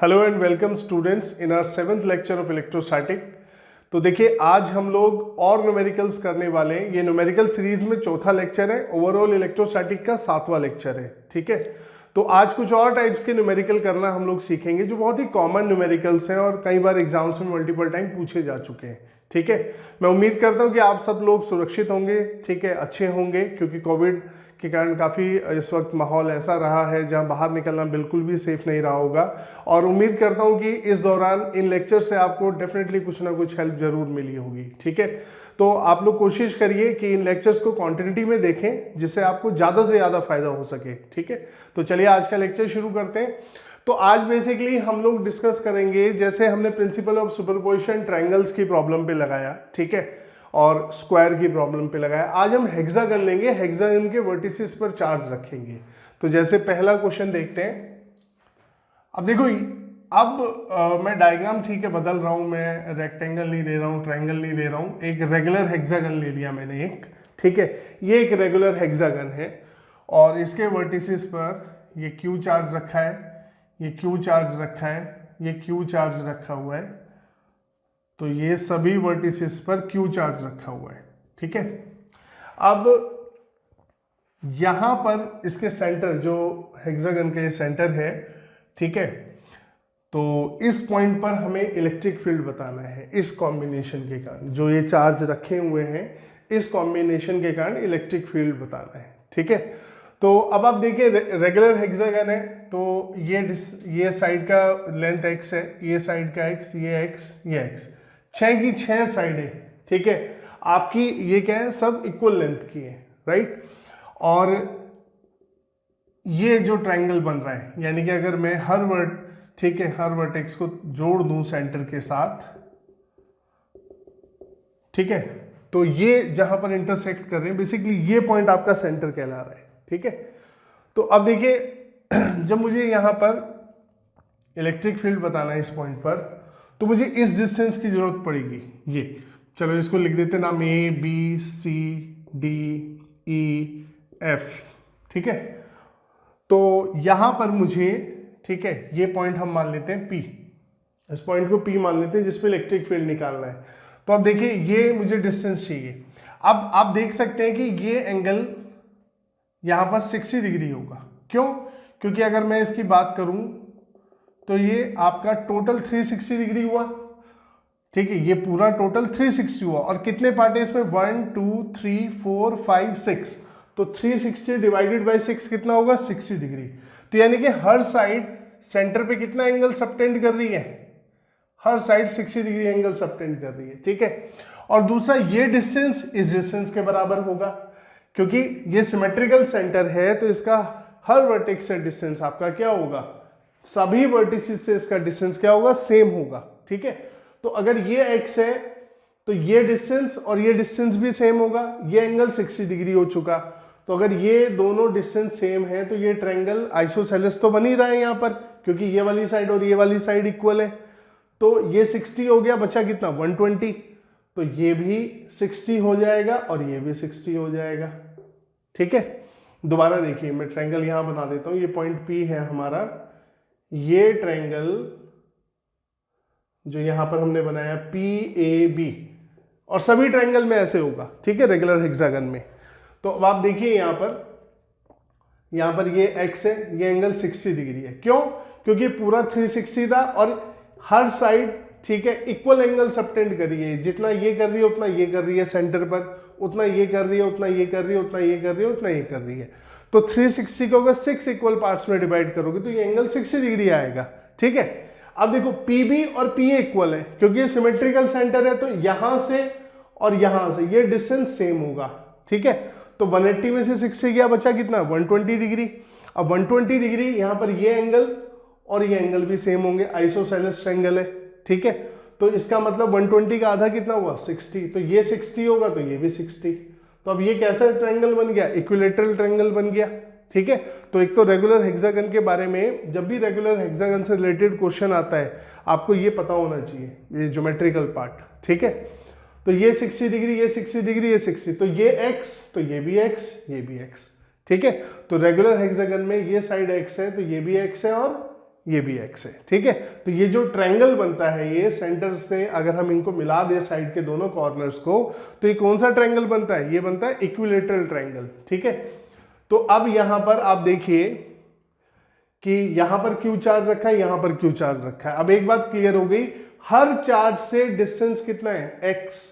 Hello and welcome students in our 7th lecture of electrostatic. तो देखिए आज हम लोग और न्यूमेरिकल्स करने वाले हैं। ये न्यूमेरिकल सीरीज में चौथा लेक्चर है, ओवरऑल इलेक्ट्रोस्टैटिक का 7वां लेक्चर है। ठीक है, तो आज कुछ और टाइप्स के न्यूमेरिकल करना हम लोग सीखेंगे जो बहुत ही कॉमन न्यूमेरिकल्स हैं और कई बार एग्जाम्स में मल्टीपल टाइम पूछे जा चुके हैं। ठीक है, मैं उम्मीद करता हूँ कि आप सब लोग सुरक्षित होंगे, ठीक है, अच्छे होंगे, क्योंकि कोविड के कारण काफ़ी इस वक्त माहौल ऐसा रहा है जहां बाहर निकलना बिल्कुल भी सेफ नहीं रहा होगा। और उम्मीद करता हूं कि इस दौरान इन लेक्चर से आपको डेफिनेटली कुछ ना कुछ हेल्प जरूर मिली होगी। ठीक है, तो आप लोग कोशिश करिए कि इन लेक्चर्स को क्वांटिटी में देखें जिससे आपको ज़्यादा से ज़्यादा फायदा हो सके। ठीक है, तो चलिए आज का लेक्चर शुरू करते हैं। तो आज बेसिकली हम लोग डिस्कस करेंगे, जैसे हमने प्रिंसिपल ऑफ सुपरपोजिशन ट्रायंगल्स की प्रॉब्लम पे लगाया, ठीक है, और स्क्वायर की प्रॉब्लम पे लगाया। आज हम हेक्सागन लेंगे, हेक्सागन के वर्टिसेस पर चार्ज रखेंगे। तो जैसे पहला क्वेश्चन देखते हैं। अब देखो, अब मैं डायग्राम ठीक है बदल रहा हूं, मैं रेक्टेंगल नहीं ले रहा हूं, ट्रायंगल नहीं ले रहा हूं, एक रेगुलर हेक्सागन ले लिया मैंने एक। ठीक है, ये एक रेगुलर हेक्सागन है और इसके वर्टिसेस पर ये क्यू चार्ज रखा है, ये क्यू चार्ज रखा है, ये क्यू चार्ज रखा हुआ है। तो ये सभी वर्टिसेस पर क्यू चार्ज रखा हुआ है। ठीक है, अब यहां पर इसके सेंटर, जो हेक्सागन के सेंटर है, ठीक है, तो इस पॉइंट पर हमें इलेक्ट्रिक फील्ड बताना है। इस कॉम्बिनेशन के कारण जो ये चार्ज रखे हुए हैं, इस कॉम्बिनेशन के कारण इलेक्ट्रिक फील्ड बताना है। ठीक है, तो अब आप देखिए रेगुलर हेक्सागन है, तो ये साइड का लेंथ x है, ये साइड का x, ये x, ये x, 6 की 6 साइडें। ठीक है, आपकी ये क्या है, सब इक्वल लेंथ की है, राइट। और ये जो ट्रायंगल बन रहा है, यानी कि अगर मैं ठीक है, हर वर्टेक्स को जोड़ दूं सेंटर के साथ, ठीक है, तो ये जहां पर इंटरसेक्ट कर रहे हैं, बेसिकली ये पॉइंट आपका सेंटर कहला रहा है। ठीक है, तो अब देखिए जब मुझे यहां पर इलेक्ट्रिक फील्ड बताना है इस पॉइंट पर, तो मुझे इस डिस्टेंस की जरूरत पड़ेगी। ये चलो इसको लिख देते नाम A B C D E F. ठीक है, तो यहां पर मुझे, ठीक है, ये पॉइंट हम मान लेते हैं P, इस पॉइंट को P मान लेते हैं जिसपे इलेक्ट्रिक फील्ड निकालना है। तो अब देखिए ये मुझे डिस्टेंस चाहिए। अब आप देख सकते हैं कि ये एंगल यहां पर 60 डिग्री होगा। क्यों? क्योंकि अगर मैं इसकी बात करूं तो ये आपका टोटल 360 डिग्री हुआ। ठीक है, ये पूरा टोटल 360 हुआ और कितने पार्ट है इसमें, 1 2 3 4 5 6, तो 360 डिवाइडेड बाय 6 कितना होगा, 60 डिग्री। तो यानी कि हर साइड सेंटर पे कितना एंगल सबटेंड कर रही है, हर साइड 60 डिग्री एंगल सबटेंड कर रही है। ठीक है, और दूसरा ये डिस्टेंस इस डिस्टेंस के बराबर होगा, क्योंकि ये सिमेट्रिकल सेंटर है, तो इसका हर वर्टेक्स से डिस्टेंस आपका क्या होगा, सभी वर्टिसेस से इसका डिस्टेंस क्या होगा, सेम होगा। ठीक है, तो अगर ये x है तो ये डिस्टेंस और ये डिस्टेंस भी सेम होगा, ये एंगल 60 डिग्री हो चुका। तो अगर ये दोनों डिस्टेंस सेम है तो ये ट्रायंगल आइसोसेलेस तो बन ही रहा है यहां पर, क्योंकि ये वाली साइड और ये वाली साइड इक्वल है। तो ये 60 हो गया, बचा कितना, 120, तो ये भी 60 हो जाएगा और ये भी 60 हो जाएगा। ठीक है, दोबारा देखिए, मैं ट्रायंगल यहां बना देता हूं, ये पॉइंट P है हमारा, ये ट्रायंगल जो यहां पर हमने बनाया PAB, और सभी ट्रायंगल में ऐसे होगा। ठीक है, रेगुलर हेक्सागन में। तो अब आप देखिए यहां पर ये x है, ये एंगल 60 डिग्री है। क्यों? क्योंकि पूरा 360 था और हर साइड, ठीक है, इक्वल एंगल सबटेंड कर रही है। जितना ये कर रही है उतना ये कर रही है सेंटर पर, उतना ये कर रही है, उतना ये कर रही है, उतना ये कर रही है, उतना ये कर रही है। तो 360 को अगर 6 इक्वल पार्ट्स में डिवाइड करोगे तो ये एंगल 60 डिग्री आएगा। ठीक है, अब देखो PB और PA इक्वल है, क्योंकि ये सिमेट्रिकल सेंटर है, तो यहां से और यहां से ये डिस्टेंस सेम होगा। ठीक है, तो 180 में से 60 गया, बचा कितना, 120 डिग्री। अब 120 डिग्री यहां पर ये एंगल और ये एंगल भी सेम होंगे, आइसोसेलेस ट्रायंगल है। ठीक है, तो इसका मतलब 120 का आधा कितना हुआ, 60, तो ये 60 होगा तो ये भी 60। तो अब ये कैसा ट्रायंगल बन गया, इक्विलैटरल ट्रायंगल बन गया। ठीक है, तो एक तो रेगुलर हेक्सागन के बारे में, जब भी रेगुलर हेक्सागन से रिलेटेड क्वेश्चन आता है आपको ये पता होना चाहिए, ये ज्योमेट्रिकल पार्ट। ठीक है, तो ये 60 डिग्री, ये 60 डिग्री, ये 60, तो ये x, तो ये भी x, ये भी x। ठीक है, तो रेगुलर हेक्सागन में ये साइड x है तो ये भी x है और ये भी x है, ठीक है। तो ये जो ट्रायंगल बनता है, ये सेंटर से अगर हम इनको मिला दे साइड के दोनों कॉर्नर्स को, तो ये कौन सा ट्रायंगल बनता है? ये बनता है इक्विलेटरल ट्रायंगल, ठीक है। तो अब यहां पर आप देखिए कि यहां पर क्यू चार्ज रखा है, यहां पर क्यू चार्ज रखा है। अब एक बात क्लियर हो गई, हर चार्ज से डिस्टेंस कितना है? x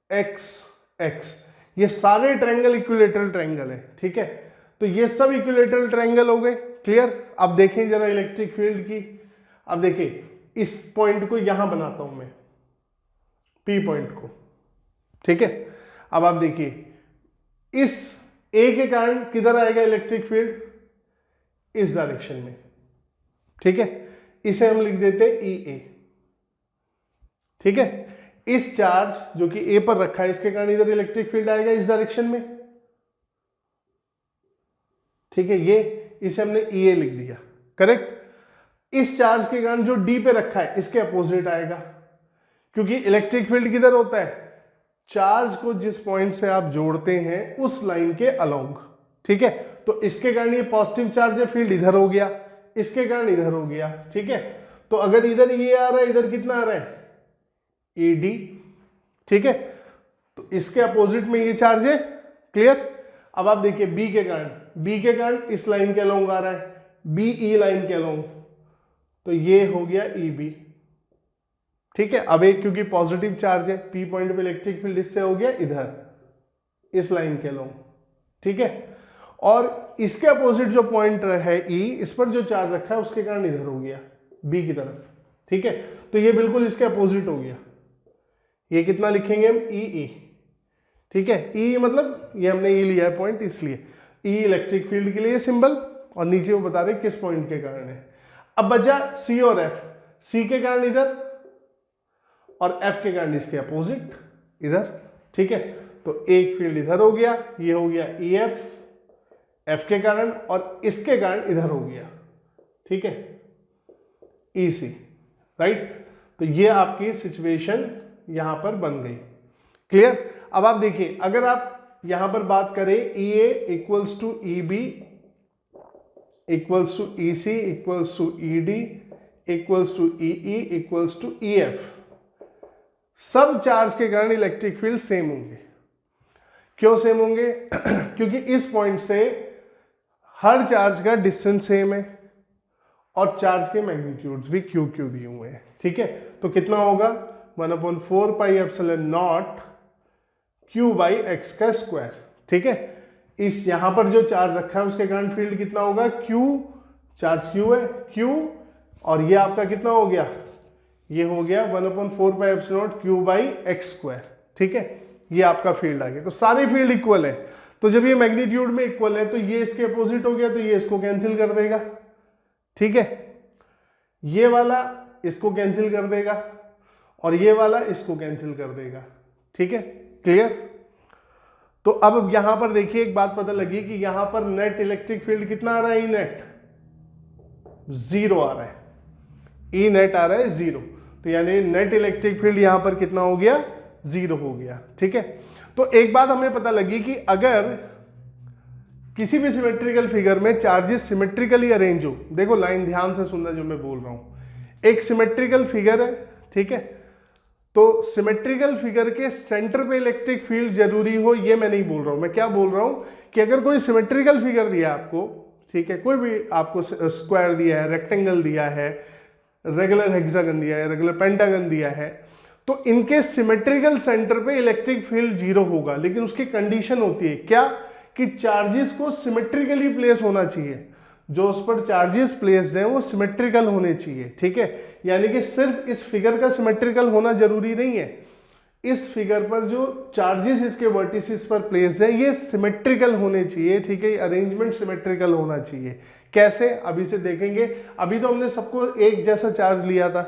x x। ये सारे ट्रायंगल इक्विलेटरल ट्रायंगल है, ठीक है। तो ये सब इक्विलेटरल ट्रायंगल हो गए, क्लियर। अब देखें जरा इलेक्ट्रिक फील्ड की। अब देखिए इस पॉइंट को यहां बनाता हूं मैं, P पॉइंट को, ठीक है। अब आप देखिए इस A के कारण किधर आएगा इलेक्ट्रिक फील्ड? इस डायरेक्शन में, ठीक है। इसे हम लिख देते हैं EA, ठीक है। इस चार्ज जो कि A पर रखा है, इसके कारण इधर इलेक्ट्रिक फील्ड आएगा इस डायरेक्शन में, ठीक है। ये इसे हमने EA लिख दिया, करेक्ट। इस चार्ज के कारण जो D पे रखा है, इसके अपोजिट आएगा, क्योंकि इलेक्ट्रिक फील्ड किधर होता है? चार्ज को जिस पॉइंट से आप जोड़ते हैं उस लाइन के अलोंग, ठीक है। तो इसके कारण ये पॉजिटिव चार्ज है, फील्ड इधर हो गया, इसके कारण इधर हो गया, ठीक है। तो अगर इधर ये आ रहा है, इधर कितना आ रहा है? AD, ठीक है। तो इसके अपोजिट में ये चार्ज है, क्लियर। अब आप देखिए B के कारण इस लाइन के अलोंग आ रहा है, BE लाइन के अलोंग, तो ये हो गया EB, ठीक है। अब एक क्योंकि पॉजिटिव चार्ज है, P पॉइंट पे इलेक्ट्रिक फील्ड इससे हो गया इधर इस लाइन के अलोंग, ठीक है। और इसके अपोजिट जो पॉइंट है E, इस पर जो चार्ज रखा है उसके कारण इधर हो गया B की तरफ, ठीक है। तो ये बिल्कुल इसके अपोजिट हो गया। ये कितना लिखेंगे हम? EE, ठीक है। E मतलब ये हमने E लिया है पॉइंट, इसलिए E इलेक्ट्रिक फील्ड के लिए सिंबल, और नीचे वो बता रहे किस पॉइंट के कारण है। अब बचा C और F। C के कारण इधर और F के कारण इसके अपोजिट इधर, ठीक है। तो एक फील्ड इधर हो गया, ये हो गया EF F के कारण, और इसके कारण इधर हो गया, ठीक है, EC, राइट। तो ये आपकी सिचुएशन यहां पर बन गई, क्लियर। अब आप देखिए अगर आप यहां पर बात करें EA equals to EB equals to EC equals to ED equals to EE equals to EF, सब चार्ज के कारण इलेक्ट्रिक फील्ड सेम होंगे। क्यों सेम होंगे? क्योंकि इस पॉइंट से हर चार्ज का डिस्टेंस सेम है और चार्ज के मैग्नीट्यूड्स भी क्यू क्यू दिए हुए हैं, ठीक है। तो कितना होगा? 1/4 pi epsilon not Q by x का स्क्वायर, ठीक है। इस यहां पर जो चार्ज रखा है उसके कारण फील्ड कितना होगा? Q, चार्ज Q है, Q, और ये आपका कितना हो गया? ये हो गया 1/4 pi epsilon not Q by x square, ठीक है। ये आपका फील्ड आ गया। तो सारे फील्ड इक्वल है, तो जब ये मैग्नीट्यूड में इक्वल है तो ये इसके अपोजिट हो गया, तो ये इसको कैंसिल कर देगा, ठीक है। ये वाला इसको कैंसिल कर देगा और ये वाला इसको कैंसिल कर देगा, ठीक है, क्लियर। तो अब यहां पर देखिए एक बात पता लगी कि यहां पर नेट इलेक्ट्रिक फील्ड कितना आ रहा है? ई नेट 0 आ रहा है, ई नेट आ रहा है 0। तो यानी नेट इलेक्ट्रिक फील्ड यहां पर कितना हो गया? 0 हो गया, ठीक है। तो एक बात हमें पता लगी कि अगर किसी भी सिमेट्रिकल फिगर में चार्जेस सिमेट्रिकली अरेंज हो, देखो लाइन ध्यान से सुनना जो मैं बोल रहा हूं। एक सिमेट्रिकल फिगर है, ठीक है, तो सिमेट्रिकल फिगर के सेंटर पे इलेक्ट्रिक फील्ड जरूरी हो ये मैं नहीं बोल रहा हूं। मैं क्या बोल रहा हूं कि अगर कोई सिमेट्रिकल फिगर दिया आपको, ठीक है, कोई भी आपको स्क्वायर दिया है, रेक्टेंगल दिया है, रेगुलर हेक्सागन दिया है, रेगुलर पेंटागन दिया है, तो इनके सिमेट्रिकल सेंटर पे इलेक्ट्रिक फील्ड 0 होगा। लेकिन उसकी कंडीशन होती है क्या? कि चार्जेस को सिमेट्रिकली प्लेस होना चाहिए, जो उस पर चार्जेस प्लेस्ड हैं वो सिमेट्रिकल होने चाहिए, ठीक है। यानी कि सिर्फ इस फिगर का सिमेट्रिकल होना जरूरी नहीं है, इस फिगर पर जो चार्जेस इसके वर्टिसेस पर प्लेस्ड है ये सिमेट्रिकल होने चाहिए, ठीक है, अरेंजमेंट सिमेट्रिकल होना चाहिए। कैसे? अभी से देखेंगे। अभी तो हमने सबको एक जैसा चार्ज लिया था,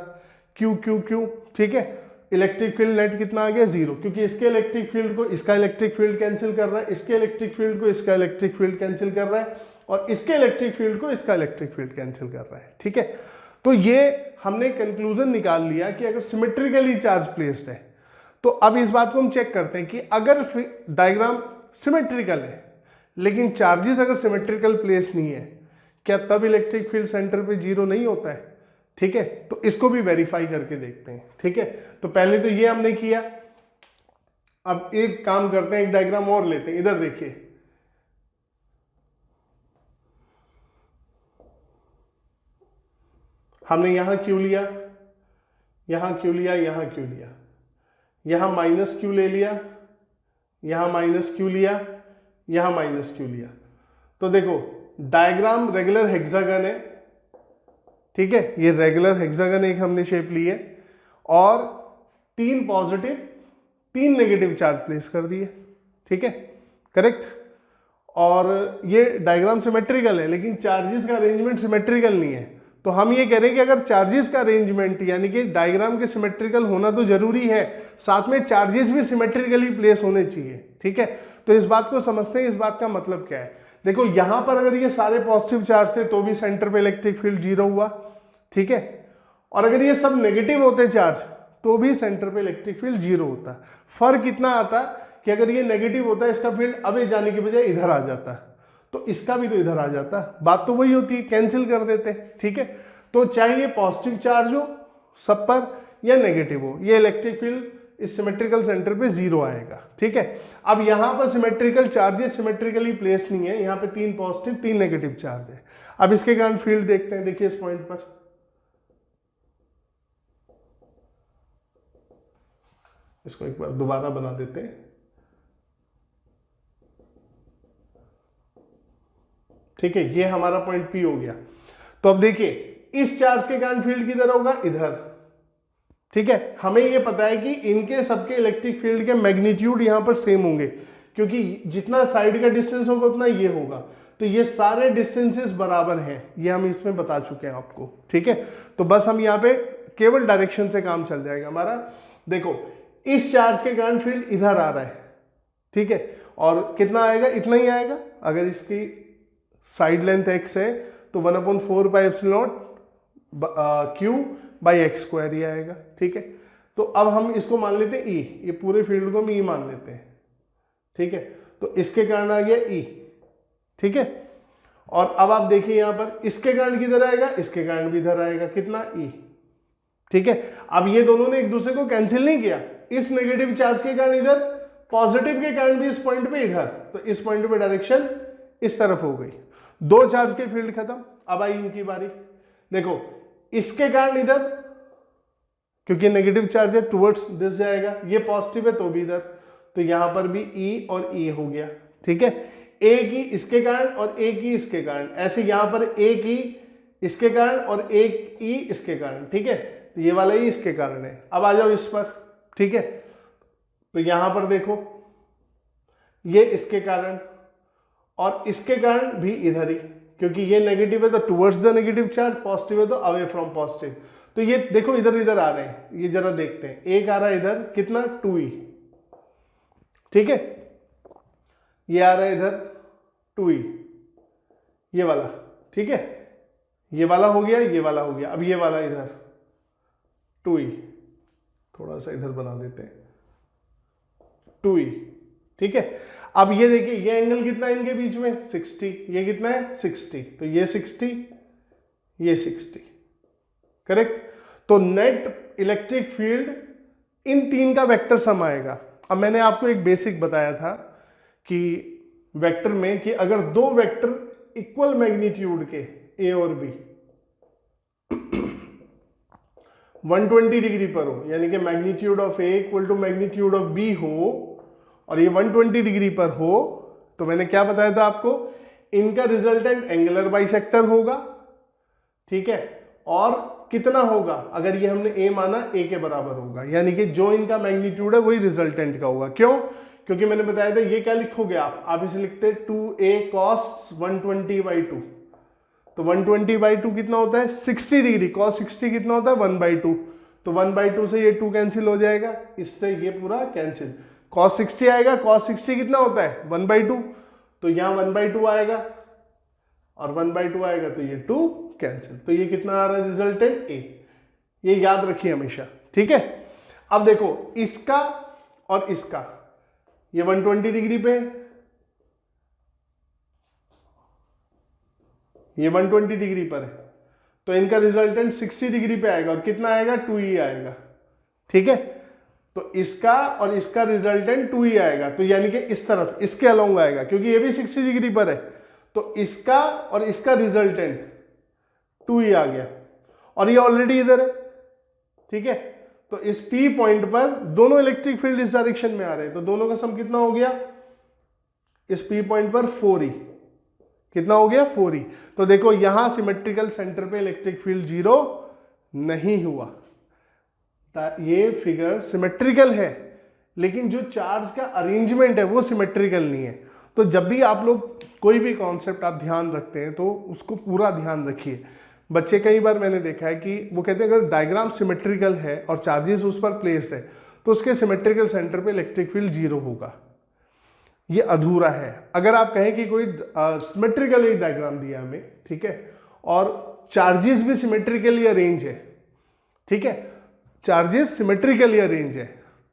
क्यू क्यू क्यू, ठीक है। इलेक्ट्रिक फील्ड नेट कितना आ गया? 0, क्योंकि इसके इलेक्ट्रिक फील्ड को इसका इलेक्ट्रिक फील्ड कैंसिल कर रहा है, इसके इलेक्ट्रिक फील्ड को इसका इलेक्ट्रिक फील्ड कैंसिल कर रहा है, और इसके इलेक्ट्रिक फील्ड को इसका इलेक्ट्रिक फील्ड कैंसिल कर रहा है, ठीक है। तो ये हमने कंक्लूजन निकाल लिया कि अगर सिमेट्रिकली चार्ज प्लेस्ड है, तो अब इस बात को हम चेक करते हैं कि अगर डायग्राम सिमेट्रिकल है लेकिन चार्जेस अगर सिमेट्रिकल प्लेस नहीं है, क्या तब इलेक्ट्रिक फील्ड सेंटर पे जीरो नहीं होता है? ठीक है, तो इसको भी वेरीफाई करके देखते हैं। ठीक है, तो पहले तो ये हमने किया। अब एक काम करते हैं, एक डायग्राम और लेते हैं। इधर देखिए, हमने यहां क्यू लिया, यहां क्यू लिया, यहां क्यू लिया, यहां माइनस क्यू ले लिया, यहां माइनस क्यू लिया, यहां माइनस क्यू लिया। तो देखो डायग्राम रेगुलर हेक्सागन है। ठीक है, ये रेगुलर हेक्सागन एक हमने शेप ली है और 3 पॉजिटिव 3 नेगेटिव चार्ज प्लेस कर दिए। ठीक है, करेक्ट। और ये डायग्राम सिमेट्रिकल है, लेकिन चार्जेस का अरेंजमेंट सिमेट्रिकल नहीं है। तो हम ये कह रहे हैं कि अगर चार्जेस का अरेंजमेंट यानी कि डायग्राम के सिमेट्रिकल होना तो जरूरी है, साथ में चार्जेस भी सिमेट्रिकली प्लेस होने चाहिए। ठीक है, तो इस बात को समझते हैं, इस बात का मतलब क्या है। देखो यहां पर अगर ये सारे पॉजिटिव चार्ज थे तो भी सेंटर पे इलेक्ट्रिक फील्ड जीरो हुआ। ठीक है, और अगर ये सब नेगेटिव होते चार्ज तो भी सेंटर पे इलेक्ट्रिक फील्ड जीरो होता। फर्क इतना आता कि अगर ये नेगेटिव होता है, इसका फील्ड अबे जाने की बजाय इधर आ जाता, तो इसका भी तो इधर आ जाता। बात तो वही होती है, कैंसिल कर देते। ठीक है, तो चाहे ये पॉजिटिव चार्ज हो सब पर या नेगेटिव हो, ये इलेक्ट्रिक फील्ड इस सिमेट्रिकल सेंटर पे जीरो आएगा। ठीक है, अब यहां पर सिमेट्रिकल चार्जेस सिमेट्रिकली प्लेस नहीं है, यहां पे 3 पॉजिटिव 3 नेगेटिव चार्ज है। अब इसके कारण फील्ड देखते हैं। देखिए इस पॉइंट पर इसको एक बार दोबारा बना देते हैं। ठीक है, ये हमारा पॉइंट पी हो गया। तो अब देखिए इस चार्ज के कारण फील्ड किधर होगा? इधर। ठीक है, हमें ये पता है कि इनके सबके इलेक्ट्रिक फील्ड के मैग्नीट्यूड यहां पर सेम होंगे, क्योंकि जितना साइड का डिस्टेंस होगा उतना ये होगा। तो ये सारे डिस्टेंसेस बराबर हैं, ये हम इसमें बता चुके हैं आपको। ठीक है, तो बस हम यहाँ पे केवल डायरेक्शन से काम चल जाएगा हमारा। देखो इस चार्ज के कारण फील्ड इधर आ रहा है। ठीक है, और कितना आएगा? इतना ही आएगा। अगर इसकी साइड लेंथ x है तो 1/4 pi epsilon q by x square ही आएगा। ठीक है, तो अब हम इसको मान लेते हैं e, ये पूरे फील्ड को हम e मान लेते हैं। ठीक है, तो इसके कारण आ गया e। ठीक है, और अब आप देखिए यहां पर इसके कारण किधर आएगा? इसके कारण भी इधर आएगा। कितना? e। ठीक है, अब ये दोनों ने एक दूसरे को कैंसिल नहीं किया। इस नेगेटिव चार्ज के कारण इधर, पॉजिटिव के कारण भी इस पॉइंट पे इधर, तो इस पॉइंट पे डायरेक्शन इस तरफ हो गई। 2 चार्ज के फील्ड खत्म। अब आई इनकी बारी। देखो इसके कारण इधर, क्योंकि नेगेटिव चार्ज है, टुवर्ड्स दिस जाएगा। ये पॉजिटिव है तो भी इधर, तो यहां पर भी E और E हो गया। ठीक है, एक ही इसके कारण और एक ही इसके कारण, ऐसे यहां पर एक ही इसके कारण और एक E इसके कारण। ठीक है, तो ये वाला ही इसके कारण है। अब आ जाओ इस पर। ठीक है, तो यहां पर देखो ये इसके कारण और इसके कारण भी इधर ही, क्योंकि ये नेगेटिव है तो towards the negative charge, positive है तो अवे फ्रॉम पॉजिटिव। तो ये देखो इधर इधर आ रहे हैं, ये जरा देखते हैं। एक आ रहा है इधर, कितना? 2e। ठीक है, ये आ रहा है इधर 2e, ये वाला। ठीक है, ये वाला हो गया, ये वाला हो गया। अब ये वाला इधर 2e, थोड़ा सा इधर बना देते हैं 2e। ठीक है, अब ये देखिए ये एंगल कितना है इनके बीच में? 60। ये कितना है? 60। तो ये 60, ये 60। करेक्ट। तो नेट इलेक्ट्रिक फील्ड इन 3 का वेक्टर सम आएगा। अब मैंने आपको एक बेसिक बताया था कि वेक्टर में कि अगर 2 वेक्टर इक्वल मैग्नीट्यूड के ए और बी 120 डिग्री पर हो, यानी कि magnitude of A equal to magnitude of B हो, और ये 120 डिग्री पर हो, तो मैंने क्या बताया था आपको? इनका रिजल्टेंट एंगुलर बाइसेक्टर होगा। ठीक है, और कितना होगा? अगर ये हमने a माना, a के बराबर होगा, यानी कि जो इनका मैग्नीट्यूड है वही रिजल्टेंट का होगा। क्यों? क्योंकि मैंने बताया था ये क्या लिखोगे आप इसे लिखते 2a cos 120/2। तो 120/2 कितना होता है? 60 डिग्री। cos 60 कितना होता है? 1/2। तो 1/2 से ये 2 कैंसिल हो जाएगा, इससे ये पूरा कैंसिल। cos 60 आएगा, cos 60 कितना होता है? 1/2। तो यहां 1/2 आएगा और 1/2 आएगा, तो ये 2 कैंसिल। तो ये कितना आ रहा है? Resultant a। ये याद रखिए हमेशा। ठीक है, अब देखो इसका और इसका, ये 120 डिग्री पे, ये 120 डिग्री पर है, तो इनका रिजल्टेंट 60 डिग्री पे आएगा और कितना आएगा 2e आएगा। ठीक है, तो इसका और इसका रिजल्टेंट 2e आएगा, तो यानी कि इस तरफ इसके अलोंग आएगा, क्योंकि ये भी 60 डिग्री पर है, तो इसका और इसका रिजल्टेंट 2e आ गया और ये ऑलरेडी इधर है। ठीक है, तो इस P पॉइंट पर दोनों इलेक्ट्रिक फील्ड इस डायरेक्शन में आ रहे हैं, तो दोनों का सम कितना हो गया इस P पॉइंट पर 4e। कितना हो गया 4e। तो देखो यहां सिमेट्रिकल सेंटर पे इलेक्ट्रिक फील्ड 0 नहीं हुआ। ये फिगर सिमेट्रिकल है, लेकिन जो चार्ज का अरेंजमेंट है वो सिमेट्रिकल नहीं है। तो जब भी आप लोग कोई भी कॉन्सेप्ट आप ध्यान रखते हैं तो उसको पूरा ध्यान रखिए। बच्चे कई बार मैंने देखा है कि वो कहते हैं अगर डायग्राम सिमेट्रिकल है और चार्जेस उस पर प्लेस है तो उसके सिमेट्रिकल सेंटर पे इलेक्ट्रिक फील्ड 0 होगा। ये अधूरा है। अगर आप कहें कि कोई सिमेट्रिकल एक डायग्राम दिया हमें, ठीक है, और चार्जेस भी सिमेट्रिकली अरेंज है, ठीक है, चार्जेस सिमेट्रिकली अरेंज है,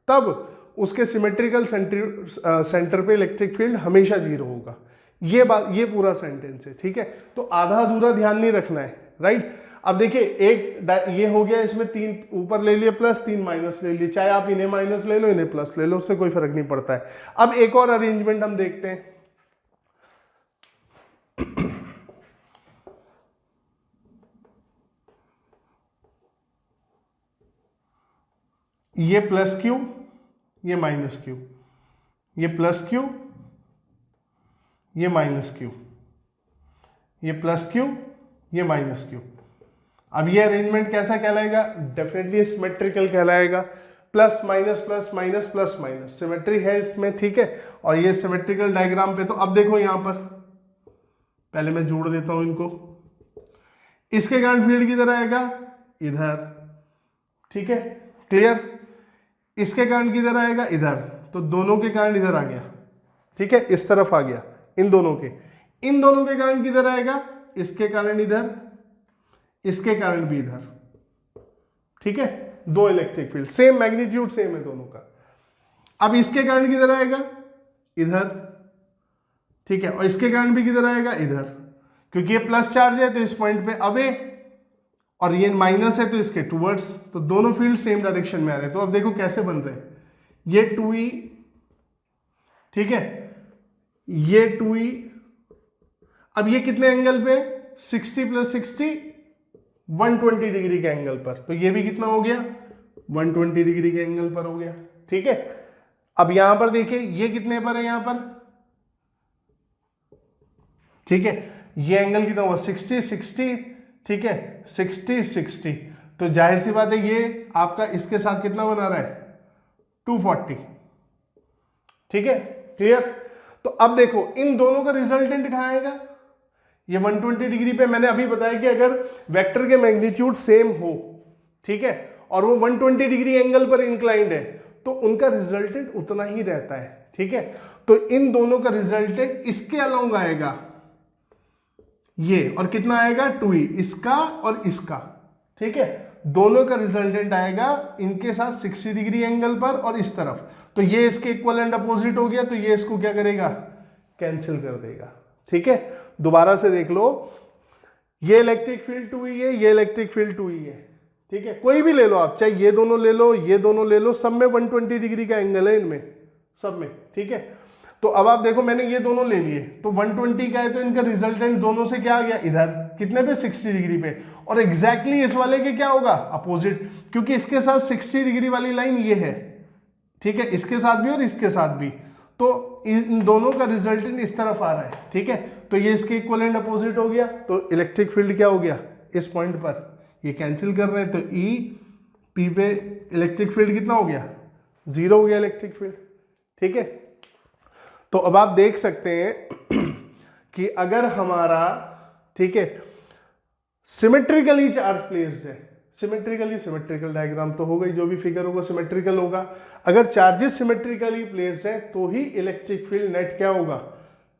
तब उसके सिमेट्रिकल सेंटर पे इलेक्ट्रिक फील्ड हमेशा 0 होगा। ये बात, ये पूरा सेंटेंस है। ठीक है, तो आधा अधूरा ध्यान नहीं रखना है, राइट। अब देखिए एक ये हो गया, इसमें 3 ऊपर ले लिए प्लस, 3 माइनस ले लिए, चाहे आप इन्हें माइनस ले लो इन्हें प्लस ले लो, उससे कोई फर्क नहीं पड़ता है। अब एक और अरेंजमेंट हम देखते हैं। ये प्लस क्यू, ये माइनस क्यू, ये प्लस क्यू, ये माइनस क्यू, ये प्लस क्यू, ये माइनस क्यू। अब ये अरेंजमेंट कैसा कहलाएगा? डेफिनेटली सिमेट्रिकल कहलाएगा। Plus minus plus minus plus minus symmetry है इसमें, ठीक है। और ये सिमेट्रिकल डायग्राम पे, तो अब देखो यहां पर पहले मैं जोड़ देता हूं इनको। इसके कारण फील्ड किधर आएगा? इधर, ठीक है, क्लियर। इसके कारण किधर आएगा? इधर, तो दोनों के कारण इधर आ गया, ठीक है, इस तरफ आ गया, इन दोनों के कारण किधर आएगा? इसके कारण इधर, इसके कारण भी इधर, ठीक है। दो electric field, same magnitude same है दोनों का। अब इसके कारण किधर आएगा? इधर, ठीक है, और इसके कारण भी किधर आएगा? इधर, क्योंकि ये प्लस चार्ज है तो इस पॉइंट पे अवे, और ये माइनस है तो इसके टूवर्ड्स, तो दोनों फील्ड सेम डायरेक्शन में आ रहे हैं। तो अब देखो कैसे बन रहे हैं, ये 2e, ठीक है, ये 2e। अब ये कितने एंगल पे? 60 प्लस 60, 120 डिग्री के एंगल पर, तो ये भी कितना हो गया? 120 डिग्री के एंगल पर हो गया, ठीक है। अब यहां पर देखिए ये कितने पर है? यहां पर, ठीक है, ये एंगल कितना हुआ? 60 60, ठीक है, 60 60, तो जाहिर सी बात है ये आपका इसके साथ कितना बना रहा है? 240, ठीक है, क्लियर। तो अब देखो इन दोनों का रिजल्टेंट कहां आएगा? ये 120 डिग्री पे। मैंने अभी बताया कि अगर वेक्टर के मैग्नीट्यूड सेम हो, ठीक है, और वो 120 डिग्री एंगल पर इंक्लाइंड है, तो उनका रिजल्टेंट उतना ही रहता है, ठीक है। तो इन दोनों का रिजल्टेंट इसके अलोंग आएगा ये, और कितना आएगा? 2e, इसका और इसका, ठीक है, दोनों का रिजल्टेंट आएगा इनके साथ 60 डिग्री एंगल पर और इस तरफ। तो ये इसके इक्वल एंड अपोजिट हो गया, तो ये इसको क्या करेगा? कैंसिल कर देगा, ठीक है। दोबारा से देख लो, ये इलेक्ट्रिक फील्ड 2e है, ये इलेक्ट्रिक फील्ड 2e है, ठीक है, कोई भी ले लो आप, चाहे ये दोनों ले लो, ये दोनों ले लो, सब में 120 डिग्री का एंगल है इनमें सब में, ठीक है। तो अब आप देखो मैंने ये दोनों ले लिए, तो 120 का है तो इनका रिजल्टेंट दोनों से क्या आ गया? इधर, कितने पे? 60 डिग्री पे। और एग्जैक्टली इस वाले के क्या होगा? अपोजिट, क्योंकि इसके साथ 60 डिग्री वाली लाइन ये है, ठीक है, इसके साथ भी और इसके साथ भी, तो इन दोनों का रिजल्टेंट इस तरफ आ रहा है, ठीक है। तो ये इसके इक्वल एंड अपोजिट हो गया, तो इलेक्ट्रिक फील्ड क्या हो गया? इस पॉइंट पर ये कैंसिल कर रहे हैं, तो ई पी पे इलेक्ट्रिक फील्ड कितना हो गया? 0 हो गया इलेक्ट्रिक फील्ड, ठीक है। तो अब आप देख सकते हैं कि अगर हमारा, ठीक है, सिमेट्रिकली चार्ज प्लेस्ड है, सिमेट्रिकल डायग्राम तो हो गई, जो भी फिगर होगा सिमेट्रिकल होगा। अगर चार्जेस सिमेट्रिकली प्लेस्ड है तो ही इलेक्ट्रिक फील्ड नेट क्या होगा?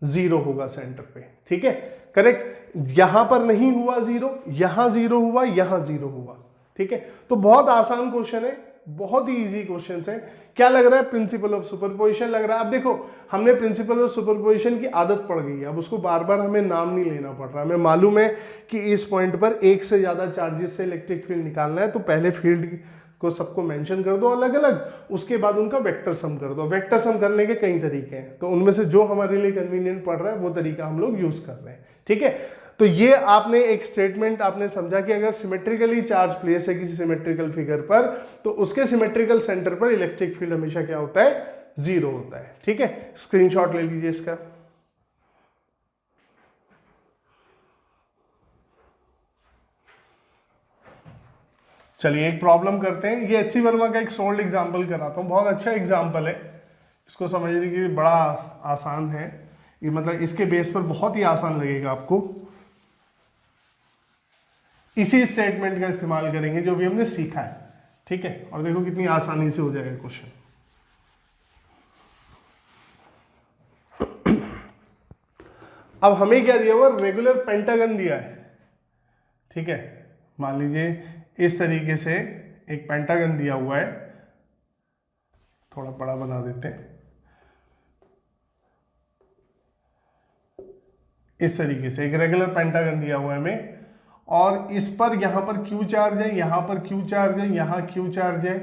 0 होगा सेंटर पे, ठीक है, करेक्ट। यहां पर नहीं हुआ 0, यहां 0 हुआ, यहां 0 हुआ, ठीक है। तो बहुत आसान क्वेश्चन है, बहुत ही इजी क्वेश्चन है। क्या लग रहा है? प्रिंसिपल ऑफ सुपरपोजिशन लग रहा है। अब देखो, हमने प्रिंसिपल ऑफ सुपरपोजिशन की आदत पड़ गई है, अब उसको बार बार हमें नाम नहीं लेना पड़ रहा। हमें मालूम है कि इस पॉइंट पर एक से ज्यादा चार्जेस से इलेक्ट्रिक फील्ड निकालना है, तो पहले फील्ड को सबको मेंशन कर दो अलग अलग, उसके बाद उनका वेक्टर सम कर दो। वेक्टर सम करने के कई तरीके हैं, तो उनमें से जो हमारे लिए कन्वीनियंट पड़ रहा है वो तरीका हम लोग यूज कर रहे हैं। ठीक है, तो ये आपने एक स्टेटमेंट आपने समझा कि अगर सिमेट्रिकली चार्ज प्लेस है किसी सिमेट्रिकल फिगर पर, तो उसके सिमेट्रिकल सेंटर पर इलेक्ट्रिक फील्ड हमेशा क्या होता है? 0 होता है। ठीक है, स्क्रीनशॉट ले लीजिए इसका। चलिए एक प्रॉब्लम करते हैं। ये एच.सी. वर्मा का एक सोल्ड एग्जाम्पल कराता हूँ, बहुत अच्छा एग्जाम्पल है, इसको समझने के लिए बड़ा आसान है ये, मतलब इसके बेस पर बहुत ही आसान लगेगा आपको। इसी स्टेटमेंट का इस्तेमाल करेंगे जो भी हमने सीखा है। ठीक है, और देखो कितनी आसानी से हो जाएगा क्वेश्चन। अब हमें क्या दिया हुआ? रेगुलर पेंटागन दिया है। ठीक है, मान लीजिए इस तरीके से एक पेंटागन दिया हुआ है, थोड़ा बड़ा बना देते हैं, इस तरीके से एक रेगुलर पेंटागन दिया हुआ है हमें, और इस पर यहां पर क्यू चार्ज है, यहां पर क्यू चार्ज है, यहां क्यू चार्ज है,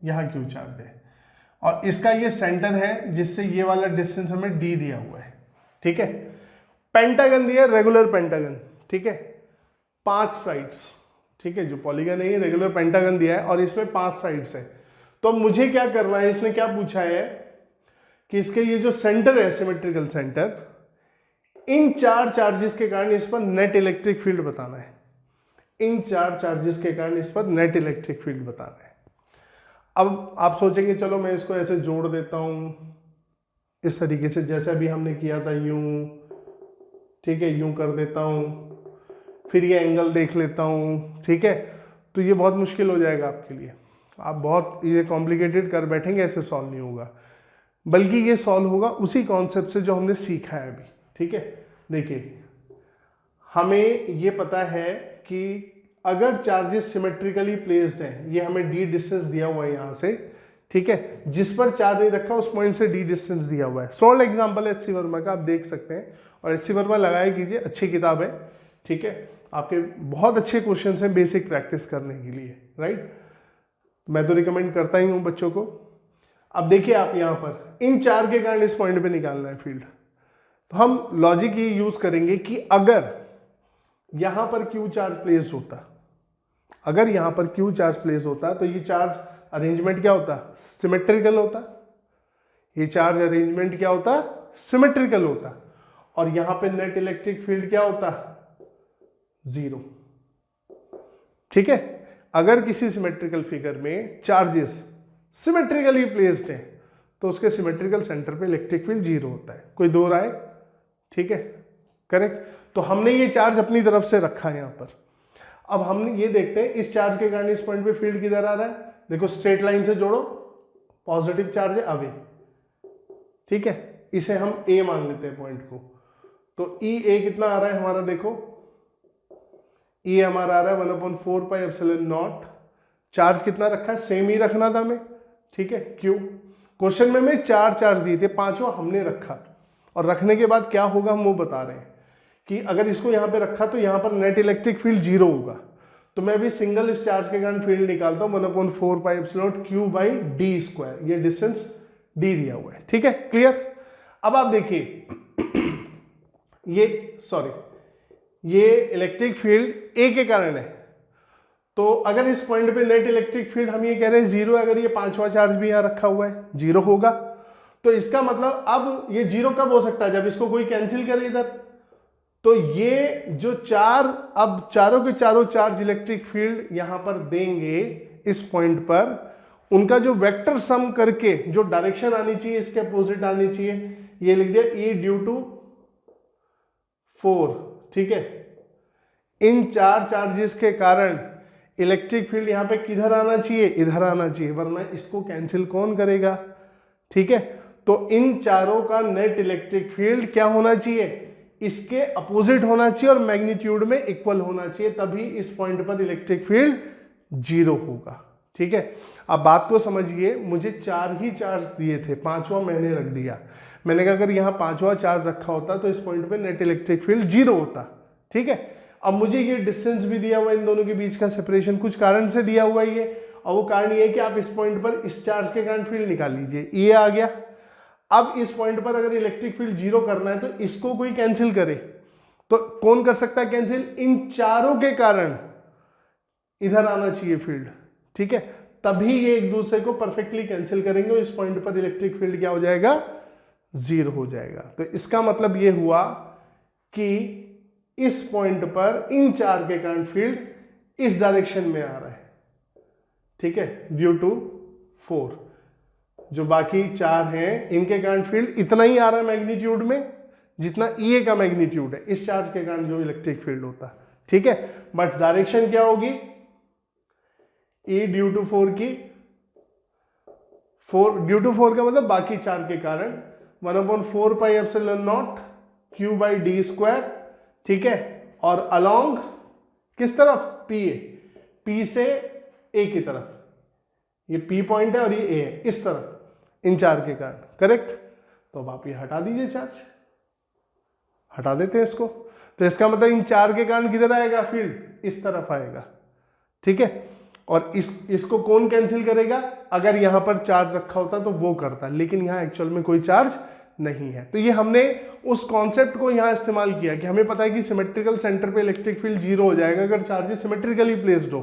यहां क्यू चार्ज है, और इसका ये सेंटर है जिससे ये वाला डिस्टेंस हमें डी दिया हुआ है। ठीक है, पेंटागन दिया, रेगुलर पेंटागन। ठीक है, 5 साइड्स। ठीक है, जो पॉलीगन है ये रेगुलर पेंटागन दिया है और इसमें 5 साइड्स है। तो अब मुझे क्या करना है? इसने क्या पूछा है कि इसके ये जो सेंटर है, सिमेट्रिकल सेंटर, इन 4 चार्जेस के कारण इस पर नेट इलेक्ट्रिक फील्ड बताना है। इन 4 चार्जेस के कारण इस पर नेट इलेक्ट्रिक फील्ड बताना है। अब आप सोचेंगे चलो मैं इसको ऐसे जोड़ देता हूं इस तरीके से, जैसा भी हमने किया था, यूं। ठीक है, यूं कर देता हूं, फिर ये एंगल देख लेता हूं। ठीक है, तो ये बहुत मुश्किल हो जाएगा आपके लिए, आप बहुत ये कॉम्प्लिकेटेड कर बैठेंगे, ऐसे सॉल्व नहीं होगा, बल्कि ये सॉल्व होगा उसी कॉन्सेप्ट से जो हमने सीखा है अभी। ठीक है, देखिए हमें ये पता है कि अगर चार्जेस सिमेट्रिकली प्लेस्ड हैं, ये हमें डी डिस्टेंस दिया हुआ है यहाँ से। ठीक है, जिस पर चार्ज नहीं रखा उस पॉइंट से डी डिस्टेंस दिया हुआ है। सोल्ड एग्जांपल है एच.सी. वर्मा का, आप देख सकते हैं, और एच.सी. वर्मा लगाया कीजिए, अच्छी किताब है। ठीक है, आपके बहुत अच्छे क्वेश्चंस हैं बेसिक प्रैक्टिस करने के लिए, राइट। मैं तो रिकमेंड करता ही हूँ बच्चों को। अब देखिए आप यहाँ पर इन 4 के कारण इस पॉइंट पे निकालना है फील्ड, तो हम लॉजिक ये यूज करेंगे कि अगर यहां पर क्यू चार्ज प्लेस होता, अगर यहां पर क्यू चार्ज प्लेस होता तो ये चार्ज अरेंजमेंट क्या होता? सिमेट्रिकल होता। ये चार्ज अरेंजमेंट क्या होता? सिमेट्रिकल होता। और यहां पे नेट इलेक्ट्रिक फील्ड क्या होता? 0। ठीक है, अगर किसी सिमेट्रिकल फिगर में चार्जेस सिमेट्रिकली प्लेस्ड हैं तो उसके सिमेट्रिकल सेंटर पे इलेक्ट्रिक फील्ड 0 होता है। कोई दो राय? ठीक है, करेक्ट। तो हमने ये चार्ज अपनी तरफ से रखा है यहां पर। अब हम ये देखते हैं इस चार्ज के कारण इस पॉइंट पे फील्ड किधर आ रहा है। देखो स्ट्रेट लाइन से जोड़ो, पॉजिटिव चार्ज है अवे। ठीक है, इसे हम ए मान लेते हैं पॉइंट को। तो ई ए कितना आ रहा है हमारा? देखो ई हमारा आ रहा है 1/4πε0। चार्ज कितना रखा है? सेम ही रखना था हमें। ठीक है, क्यों? क्वेश्चन में हमें 4 चार्ज दिए थे, 5वां हमने रखा, और रखने के बाद क्या होगा हम वो बता रहे हैं कि अगर इसको यहां पे रखा तो यहां पर नेट इलेक्ट्रिक फील्ड 0 होगा। तो मैं अभी सिंगल इस चार्ज के कारण फील्ड निकालता हूं 1/4πε0 ये डिस्टेंस डी दिया हुआ है। ठीक है, क्लियर। अब आप देखिए ये इलेक्ट्रिक फील्ड ए के कारण है, तो अगर इस पॉइंट पे नेट इलेक्ट्रिक फील्ड हम ये कह रहे हैं 0, अगर ये 5वां चार्ज भी यहां रखा हुआ है 0 होगा। तो इसका मतलब अब ये 0 कब हो सकता है? जब इसको कोई कैंसिल करे इधर। तो ये जो अब चारों के चारों चार्ज इलेक्ट्रिक फील्ड यहां पर देंगे इस पॉइंट पर, उनका जो वेक्टर सम करके जो डायरेक्शन आनी चाहिए इसके अपोजिट आनी चाहिए, ये लिख दिया E ड्यू टू 4। ठीक है, इन 4 चार्जेस के कारण इलेक्ट्रिक फील्ड यहां पे किधर आना चाहिए? इधर आना चाहिए, वरना इसको कैंसिल कौन करेगा? ठीक है, तो इन चारों का नेट इलेक्ट्रिक फील्ड क्या होना चाहिए? इसके अपोजिट होना चाहिए और मैग्नीट्यूड में इक्वल होना चाहिए, तभी इस पॉइंट पर इलेक्ट्रिक फील्ड 0 होगा। ठीक है, अब बात को समझिए, मुझे 4 ही चार्ज दिए थे, 5वां मैंने रख दिया। मैंने कहा अगर यहाँ 5वां चार्ज रखा होता तो इस पॉइंट पे नेट इलेक्ट्रिक फील्ड 0 होता। ठीक है, अब मुझे ये डिस्टेंस भी दिया हुआ है, इन दोनों के बीच का सेपरेशन कुछ कारण से दिया हुआ है ये, और वो कारण ये है कि आप इस पॉइंट पर इस चार्ज के कारण फील्ड निकाल लीजिए, ये आ गया। अब इस पॉइंट पर अगर इलेक्ट्रिक फील्ड 0 करना है तो इसको कोई कैंसिल करे, तो कौन कर सकता है कैंसिल? इन चारों के कारण इधर आना चाहिए फील्ड। ठीक है, तभी ये एक दूसरे को परफेक्टली कैंसिल करेंगे और इस पॉइंट पर इलेक्ट्रिक फील्ड क्या हो जाएगा? 0 हो जाएगा। तो इसका मतलब ये हुआ कि इस पॉइंट पर इन 4 के कारण फील्ड इस डायरेक्शन में आ रहा है। ठीक है, ड्यू टू 4। जो बाकी 4 हैं इनके कारण फील्ड इतना ही आ रहा है मैग्नीट्यूड में जितना ई का मैग्नीट्यूड है, इस चार्ज के कारण जो इलेक्ट्रिक फील्ड होता है। ठीक है, बट डायरेक्शन क्या होगी? E ड्यू टू 4 की 4 ड्यू टू 4 का मतलब बाकी 4 के कारण 1/4 pi epsilon not Q by D square. ठीक है, और अलोंग किस तरफ? P से A की तरफ, ये P पॉइंट है और ये A है, इस तरफ इन 4 के कारण। करेक्ट, तो अब आप ये हटा दीजिए, चार्ज हटा देते हैं इसको। तो इसका मतलब इन 4 के कारण किधर आएगा फील्ड? इस तरफ आएगा। ठीक है, और इसको कौन कैंसिल करेगा? अगर यहां पर चार्ज रखा होता तो वो करता, लेकिन यहां एक्चुअल में कोई चार्ज नहीं है। तो ये हमने उस कॉन्सेप्ट को यहां इस्तेमाल किया कि हमें पता है कि सिमेट्रिकल सेंटर पे इलेक्ट्रिक फील्ड 0 हो जाएगा अगर चार्जेस सिमेट्रिकली प्लेस्ड हो।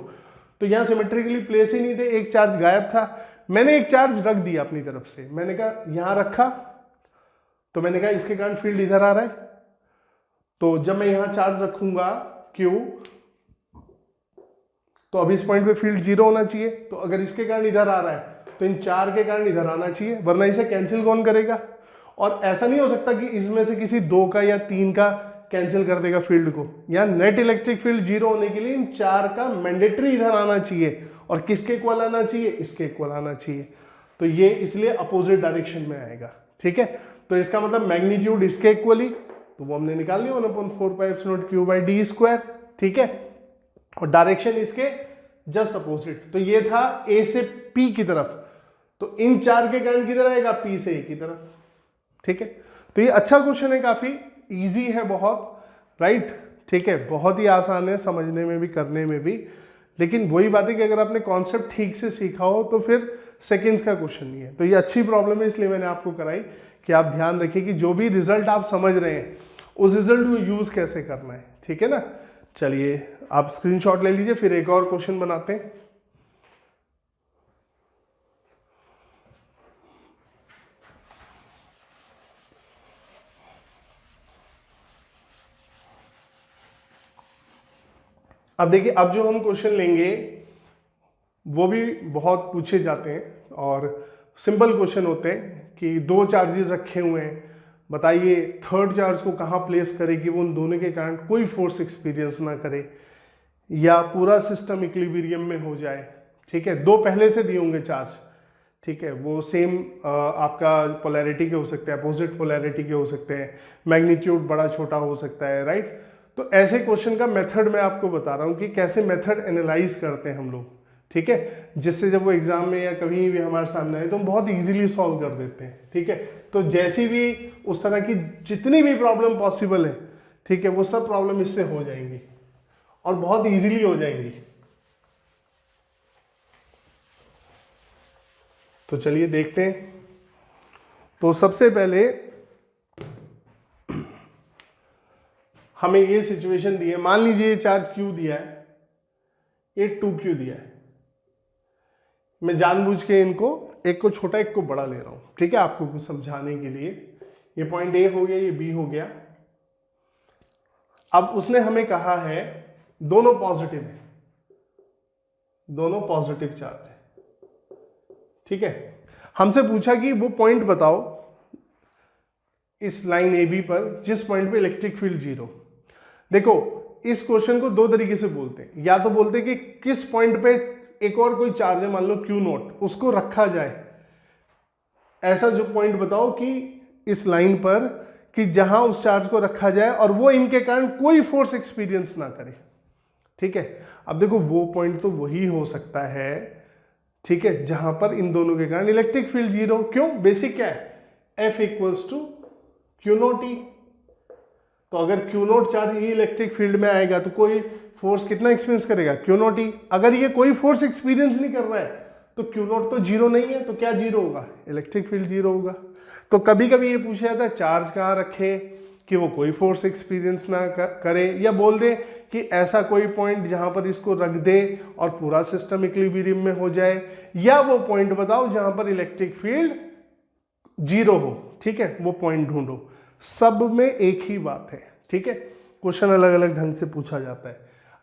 तो यहां सिमेट्रिकली प्लेस ही नहीं थे, एक चार्ज गायब था। मैंने एक चार्ज रख दिया अपनी तरफ से, मैंने कहा यहां रखा, तो मैंने कहा इसके कारण फील्ड इधर आ रहा है, तो जब मैं यहां चार्ज रखूंगा Q, तो अभी इस पॉइंट पे फील्ड 0 होना चाहिए। तो अगर इसके कारण इधर आ रहा है तो इन 4 के कारण इधर आना चाहिए, वरना इसे कैंसिल कौन करेगा? और ऐसा नहीं हो सकता कि इसमें से किसी 2 का या 3 का कैंसिल कर देगा फील्ड को। यहाँ नेट इलेक्ट्रिक फील्ड 0 होने के लिए इन 4 का मैंडेटरी इधर आना चाहिए, और किसके इक्वल आना चाहिए? इसके इक्वल आना चाहिए। तो ये इसलिए अपोजिट डायरेक्शन में आएगा। ठीक है, तो इसका मतलब मैग्नीट्यूड इसके इक्वली, तो वो हमने निकाल लिया 1/4 pi epsilon Q by D square. ठीक है, और डायरेक्शन इसके जस्ट अपोजिट। तो ये था A से P की तरफ, तो इन 4 के कारण किधर आएगा? P से A की तरफ। ठीक है, तो ये अच्छा क्वेश्चन है, काफी इजी है बहुत, राइट। ठीक है, बहुत ही आसान है समझने में भी करने में भी, लेकिन वही बात है कि अगर आपने कॉन्सेप्ट ठीक से सीखा हो तो फिर सेकेंड्स का क्वेश्चन नहीं है। तो ये अच्छी प्रॉब्लम है, इसलिए मैंने आपको कराई कि आप ध्यान रखिए कि जो भी रिजल्ट आप समझ रहे हैं उस रिजल्ट को यूज कैसे करना है। ठीक है ना, चलिए आप स्क्रीनशॉट ले लीजिए, फिर एक और क्वेश्चन बनाते हैं। अब देखिए, अब जो हम क्वेश्चन लेंगे वो भी बहुत पूछे जाते हैं और सिंपल क्वेश्चन होते हैं कि 2 चार्जेस रखे हुए हैं, बताइए थर्ड चार्ज को कहाँ प्लेस करे कि वो उन दोनों के कारण कोई फोर्स एक्सपीरियंस ना करे या पूरा सिस्टम इक्विलिब्रियम में हो जाए। ठीक है, 2 पहले से दिए होंगे चार्ज, ठीक है, वो सेम आपका पोलैरिटी के हो सकते हैं, अपोजिट पोलैरिटी के हो सकते हैं, मैग्नीट्यूड बड़ा छोटा हो सकता है, राइट। तो ऐसे क्वेश्चन का मेथड मैं आपको बता रहा हूँ कि कैसे मेथड एनालाइज करते हैं हम लोग। ठीक है, जिससे जब वो एग्जाम में या कभी भी हमारे सामने आए तो हम बहुत इजीली सॉल्व कर देते हैं। ठीक है, तो जैसी भी उस तरह की जितनी भी प्रॉब्लम पॉसिबल है, ठीक है, वो सब प्रॉब्लम इससे हो जाएंगी और बहुत इजीली हो जाएंगी। तो चलिए देखते हैं। तो सबसे पहले हमें ये सिचुएशन दी है, मान लीजिए ये चार्ज Q दिया है, ये 2Q दिया है। मैं जानबूझ के इनको एक को छोटा एक को बड़ा ले रहा हूं, ठीक है, आपको कुछ समझाने के लिए। ये पॉइंट A हो गया, ये B हो गया। अब उसने हमें कहा है दोनों पॉजिटिव है, दोनों पॉजिटिव चार्ज है। ठीक है, हमसे पूछा कि वो पॉइंट बताओ इस लाइन AB पर जिस पॉइंट पे इलेक्ट्रिक फील्ड 0। देखो, इस क्वेश्चन को 2 तरीके से बोलते हैं, या तो बोलते हैं कि किस पॉइंट पे एक और कोई चार्ज है, मान लो Q0, उसको रखा जाए, ऐसा जो पॉइंट बताओ कि इस लाइन पर कि जहां उस चार्ज को रखा जाए और वो इनके कारण कोई फोर्स एक्सपीरियंस ना करे। ठीक है, अब देखो वो पॉइंट तो वही हो सकता है ठीक है, जहां पर इन दोनों के कारण इलेक्ट्रिक फील्ड जीरो। क्यों? बेसिक क्या है, F equals to q naught E. तो अगर q naught charge E electric field में आएगा तो कोई फोर्स कितना एक्सपीरियंस करेगा, क्यू नोट ई। अगर ये कोई फोर्स एक्सपीरियंस नहीं कर रहा है तो क्यू नोट तो जीरो नहीं है, तो क्या जीरो होगा, इलेक्ट्रिक फील्ड जीरो होगा। तो कभी कभी ये पूछा जाता है चार्ज कहाँ रखे कि वो कोई फोर्स एक्सपीरियंस ना करे, या बोल दे कि ऐसा कोई पॉइंट जहां पर इसको रख दे और पूरा सिस्टम इक्विलिब्रियम में हो जाए, या वो पॉइंट बताओ जहां पर इलेक्ट्रिक फील्ड जीरो हो। ठीक है, वो पॉइंट ढूंढो। सब में एक ही बात है। ठीक है, क्वेश्चन अलग अलग ढंग से पूछा जाता है।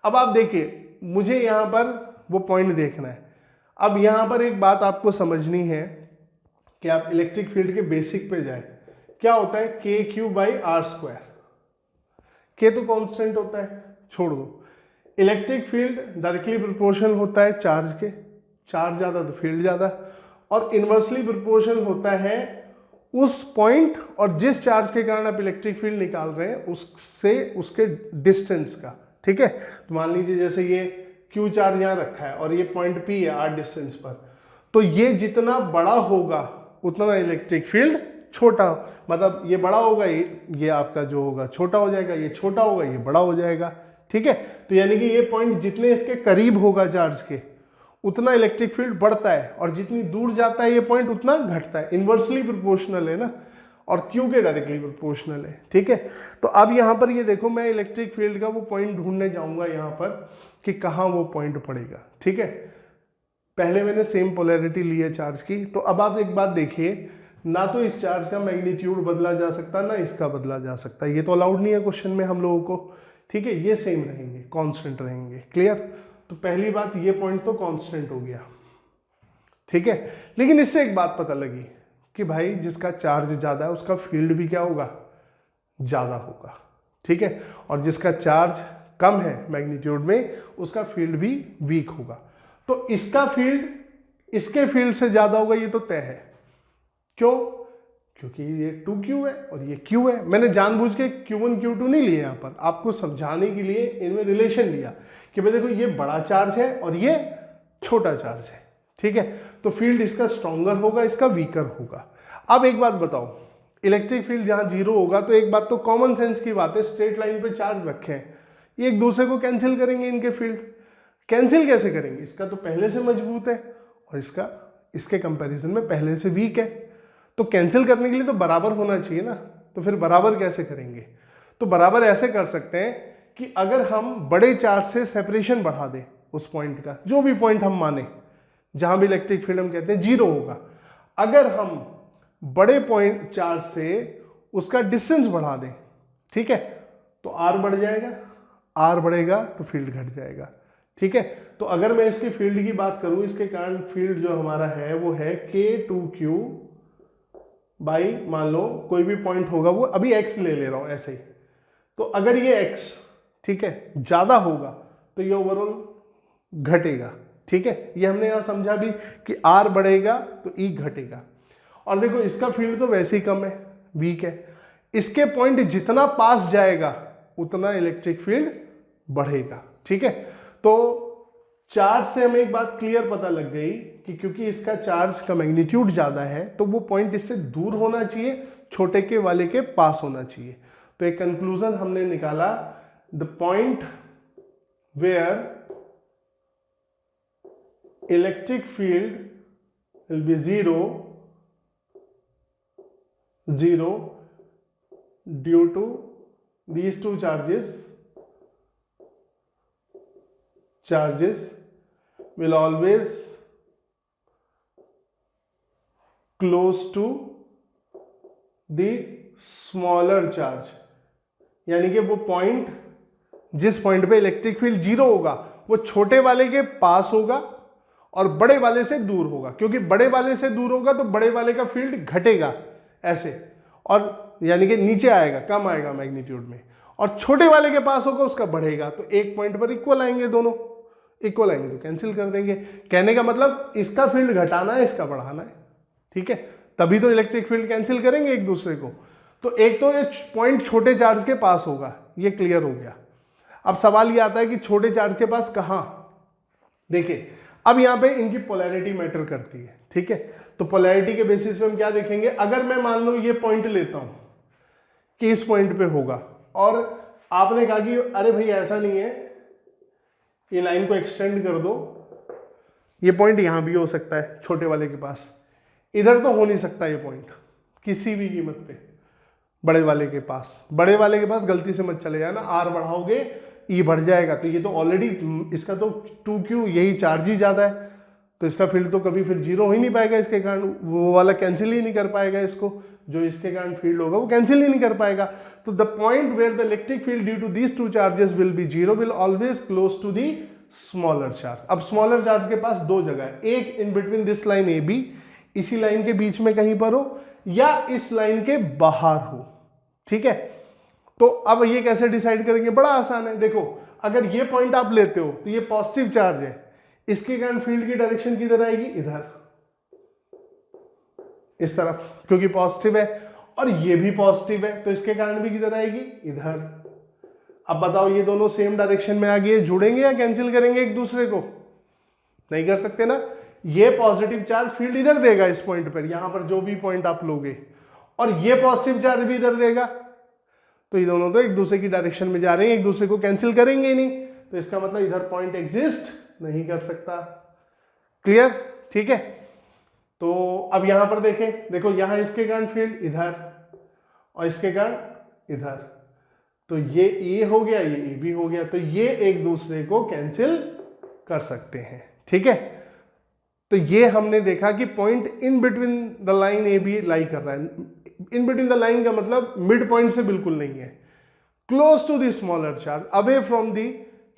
अब आप देखिए, मुझे यहां पर वो पॉइंट देखना है। अब यहां पर एक बात आपको समझनी है कि आप इलेक्ट्रिक फील्ड के बेसिक पे जाए। क्या होता है, के क्यू बाई आर स्क्वायर। के तो कांस्टेंट होता है, छोड़ दो। इलेक्ट्रिक फील्ड डायरेक्टली प्रोपोर्शनल होता है चार्ज के, चार्ज ज्यादा तो फील्ड ज्यादा, और इनवर्सली प्रोपोर्शनल होता है उस पॉइंट और जिस चार्ज के कारण आप इलेक्ट्रिक फील्ड निकाल रहे हैं उससे उसके डिस्टेंस का। ठीक है, तो मान लीजिए जैसे ये क्यू चार्ज यहाँ रखा है और ये पॉइंट पी है आर डिस्टेंस पर, तो ये जितना बड़ा होगा उतना इलेक्ट्रिक फील्ड छोटा, मतलब ये बड़ा होगा, ये आपका जो होगा छोटा हो जाएगा, ये छोटा होगा, ये बड़ा हो जाएगा। ठीक है, तो यानी कि ये पॉइंट जितने इसके करीब होगा चार्ज के उतना इलेक्ट्रिक फील्ड बढ़ता है, और जितनी दूर जाता है ये पॉइंट उतना घटता है। इनवर्सली प्रोपोर्शनल है ना, और क्यू के डायरेक्टली प्रोपोर्शनल है। ठीक है, तो अब यहाँ पर ये देखो, मैं इलेक्ट्रिक फील्ड का वो पॉइंट ढूंढने जाऊंगा यहाँ पर कि कहाँ वो पॉइंट पड़ेगा। ठीक है, पहले मैंने सेम पोलैरिटी ली है चार्ज की। तो अब आप एक बात देखिए, ना तो इस चार्ज का मैग्नीट्यूड बदला जा सकता, ना इसका बदला जा सकता, ये तो अलाउड नहीं है क्वेश्चन में हम लोगों को। ठीक है, ये सेम रहेंगे, कांस्टेंट रहेंगे। क्लियर? तो पहली बात, ये पॉइंट तो कांस्टेंट हो गया। ठीक है, लेकिन इससे एक बात पता लगी कि भाई जिसका चार्ज ज्यादा है उसका फील्ड भी क्या होगा, ज्यादा होगा। ठीक है, और जिसका चार्ज कम है मैग्नीट्यूड में उसका फील्ड भी वीक होगा। तो इसका फील्ड इसके फील्ड से ज्यादा होगा, ये तो तय है। क्यों? क्योंकि ये 2Q है और ये Q है। मैंने जानबूझ के Q1 Q2 नहीं लिए यहाँ पर, आपको समझाने के लिए इनमें रिलेशन लिया कि भाई देखो ये बड़ा चार्ज है और ये छोटा चार्ज है। ठीक है, तो फील्ड इसका स्ट्रॉन्गर होगा, इसका वीकर होगा। अब एक बात बताओ, इलेक्ट्रिक फील्ड जहां जीरो होगा तो एक बात तो कॉमन सेंस की बात है, स्ट्रेट लाइन पे चार्ज रखे हैं, ये एक दूसरे को कैंसिल करेंगे। इनके फील्ड कैंसिल कैसे करेंगे, इसका तो पहले से मजबूत है और इसका इसके कंपैरिजन में पहले से वीक है, तो कैंसिल करने के लिए तो बराबर होना चाहिए ना। तो फिर बराबर कैसे करेंगे, तो बराबर ऐसे कर सकते हैं कि अगर हम बड़े चार्ज से सेपरेशन बढ़ा दें उस पॉइंट का, जो भी पॉइंट हम माने जहां भी इलेक्ट्रिक फील्ड हम कहते हैं जीरो होगा, अगर हम बड़े पॉइंट चार्ज से उसका डिस्टेंस बढ़ा दें, ठीक है, तो आर बढ़ जाएगा, आर बढ़ेगा तो फील्ड घट जाएगा। ठीक है, तो अगर मैं इसकी फील्ड की बात करूं, इसके कारण फील्ड जो हमारा है वो है K2Q बाई, मान लो कोई भी पॉइंट होगा, वो अभी x ले रहा हूं ऐसे ही, तो अगर ये x ठीक है ज्यादा होगा तो ये ओवरऑल घटेगा। ठीक है, ये हमने यहां समझा भी कि r बढ़ेगा तो E घटेगा। और देखो इसका फील्ड तो वैसे ही कम है, वीक है, इसके पॉइंट जितना पास जाएगा उतना इलेक्ट्रिक फील्ड बढ़ेगा। ठीक है, तो चार्ज से हमें एक बात क्लियर पता लग गई कि क्योंकि इसका चार्ज का मैग्नीट्यूड ज्यादा है तो वो पॉइंट इससे दूर होना चाहिए, छोटे के वाले के पास होना चाहिए। तो एक कंक्लूजन हमने निकाला, the point where electric field will be zero due to these two charges will always close to the smaller charge। यानी कि वो पॉइंट, जिस पॉइंट पे इलेक्ट्रिक फील्ड जीरो होगा वो छोटे वाले के पास होगा और बड़े वाले से दूर होगा, क्योंकि बड़े वाले से दूर होगा तो बड़े वाले का फील्ड घटेगा ऐसे, और यानी कि नीचे आएगा, कम आएगा मैग्नीट्यूड में, और छोटे वाले के पास होगा उसका बढ़ेगा। तो एक पॉइंट पर इक्वल आएंगे, दोनों इक्वल आएंगे तो कैंसिल कर देंगे। कहने का मतलब इसका फील्ड घटाना है, इसका बढ़ाना है। ठीक है, तभी तो इलेक्ट्रिक फील्ड कैंसिल करेंगे एक दूसरे को। तो एक तो ये पॉइंट छोटे चार्ज के पास होगा, ये क्लियर हो गया। अब सवाल ये आता है कि छोटे चार्ज के पास कहां। देखिए अब यहां पे इनकी पोलैरिटी मैटर करती है, ठीक है। तो पोलैरिटी के बेसिस पे हम क्या देखेंगे, अगर मैं मान लो ये पॉइंट लेता हूं कि इस पॉइंट पे होगा, और आपने कहा कि अरे भाई ऐसा नहीं है, ये लाइन को एक्सटेंड कर दो, ये पॉइंट यहां भी हो सकता है छोटे वाले के पास, इधर तो हो नहीं सकता ये पॉइंट किसी भी कीमत पे। बड़े वाले के पास गलती से मत चले जाना, आर बढ़ाओगे ई बढ़ जाएगा, तो ये तो ऑलरेडी इसका तो 2q यही चार्ज ही ज्यादा है, तो इसका फील्ड तो कभी फिर जीरो हो ही नहीं पाएगा, इसके कारण वो वाला कैंसिल ही नहीं कर पाएगा, इसको जो इसके कारण फील्ड होगा वो कैंसिल ही नहीं कर पाएगा। तो the point where the electric field due to these two charges will be zero will always close to the smaller charge. अब स्मॉलर चार्ज के पास दो जगह है, एक in between this line A B, इसी लाइन के बीच में कहीं पर हो, या इस लाइन के बाहर हो, ठीक है। तो अब ये कैसे डिसाइड करेंगे, बड़ा आसान है। देखो अगर ये पॉइंट आप लेते हो तो ये पॉजिटिव चार्ज है, इसके कारण फील्ड की डायरेक्शन किधर आएगी, इधर, इस तरफ, क्योंकि पॉजिटिव है, और ये भी पॉजिटिव है तो इसके कारण भी किधर आएगी, इधर। अब बताओ ये दोनों सेम डायरेक्शन में आ गए, जुड़ेंगे या कैंसिल करेंगे एक दूसरे को, नहीं कर सकते ना। ये पॉजिटिव चार्ज फील्ड इधर देगा इस पॉइंट पर, यहां पर जो भी पॉइंट आप लोगे, और ये पॉजिटिव चार्ज भी इधर देगा, तो ये दोनों तो एक दूसरे की डायरेक्शन में जा रहे हैं, एक दूसरे को कैंसिल करेंगे ही नहीं, तो इसका मतलब इधर पॉइंट एग्जिस्ट नहीं कर सकता। क्लियर, ठीक है। तो अब यहां पर देखें, देखो यहां इसके कारण फील्ड इधर और इसके कारण इधर, तो ये ए हो गया, ये ए भी हो गया, तो ये एक दूसरे को कैंसिल कर सकते हैं, ठीक है। तो ये हमने देखा कि point in between the line A B lie कर रहा है। इन बिटवीन द लाइन का मतलब मिड पॉइंट से बिल्कुल नहीं है, close to the smaller charge, away from the,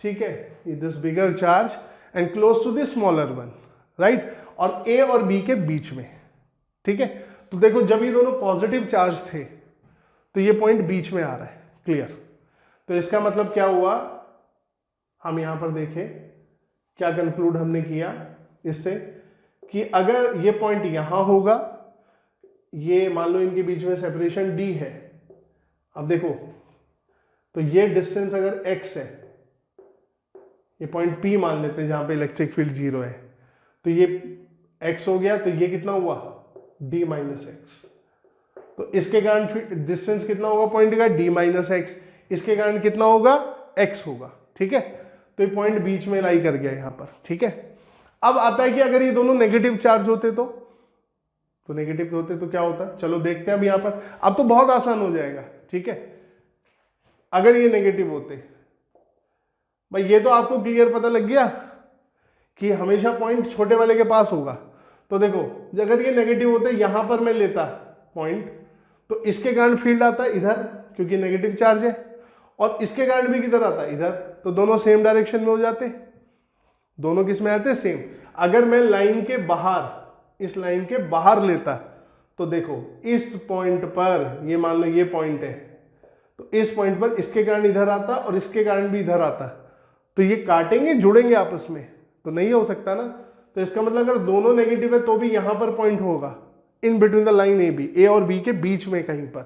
ठीक है, this bigger charge and close to the smaller one, right, और ए और बी के बीच में, ठीक है। तो देखो जब ये दोनों पॉजिटिव चार्ज थे तो ये पॉइंट बीच में आ रहा है, क्लियर। तो इसका मतलब क्या हुआ, हम यहां पर देखें क्या कंक्लूड हमने किया इससे, कि अगर ये पॉइंट यहां होगा, ये मान लो इनके बीच में सेपरेशन d है, अब देखो तो ये डिस्टेंस अगर x है, ये पॉइंट P मान लेते हैं जहां पे इलेक्ट्रिक फील्ड जीरो है, तो ये x हो गया, तो ये कितना हुआ d माइनस एक्स, तो इसके कारण डिस्टेंस कितना होगा पॉइंट का d माइनस एक्स, इसके कारण कितना होगा x होगा, ठीक है। तो ये पॉइंट बीच में लाई कर गया यहां पर, ठीक है। अब आता है कि अगर ये दोनों नेगेटिव चार्ज होते तो नेगेटिव होते तो क्या होता, चलो देखते हैं अब यहां पर, अब तो बहुत आसान हो जाएगा, ठीक है। अगर ये नेगेटिव होते, भाई ये तो आपको क्लियर पता लग गया कि हमेशा पॉइंट छोटे वाले के पास होगा, तो देखो अगर ये नेगेटिव होते, यहां पर मैं लेता पॉइंट, तो इसके कारण फील्ड आता इधर क्योंकि नेगेटिव चार्ज है, और इसके कारण भी किधर आता इधर, तो दोनों सेम डायरेक्शन में हो जाते, दोनों किस में आते सेम। अगर मैं लाइन के बाहर, इस लाइन के बाहर लेता, तो देखो इस पॉइंट पर, ये मान लो ये पॉइंट है, तो इस पॉइंट पर इसके कारण इधर आता और इसके कारण भी इधर आता, तो ये काटेंगे जुड़ेंगे आपस में, तो नहीं हो सकता ना। तो इसका मतलब अगर दोनों नेगेटिव है तो भी यहां पर पॉइंट होगा in between the line A B, A और बी के बीच में कहीं पर,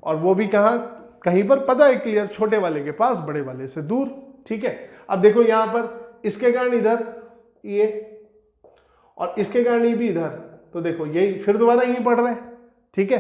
और वो भी कहां, कहीं पर पता है क्लियर, छोटे वाले के पास बड़े वाले से दूर, ठीक है। अब देखो यहां पर इसके कारण इधर ये और इसके कारण ये भी इधर, तो देखो यही फिर दोबारा यही पड़ रहा है, ठीक है।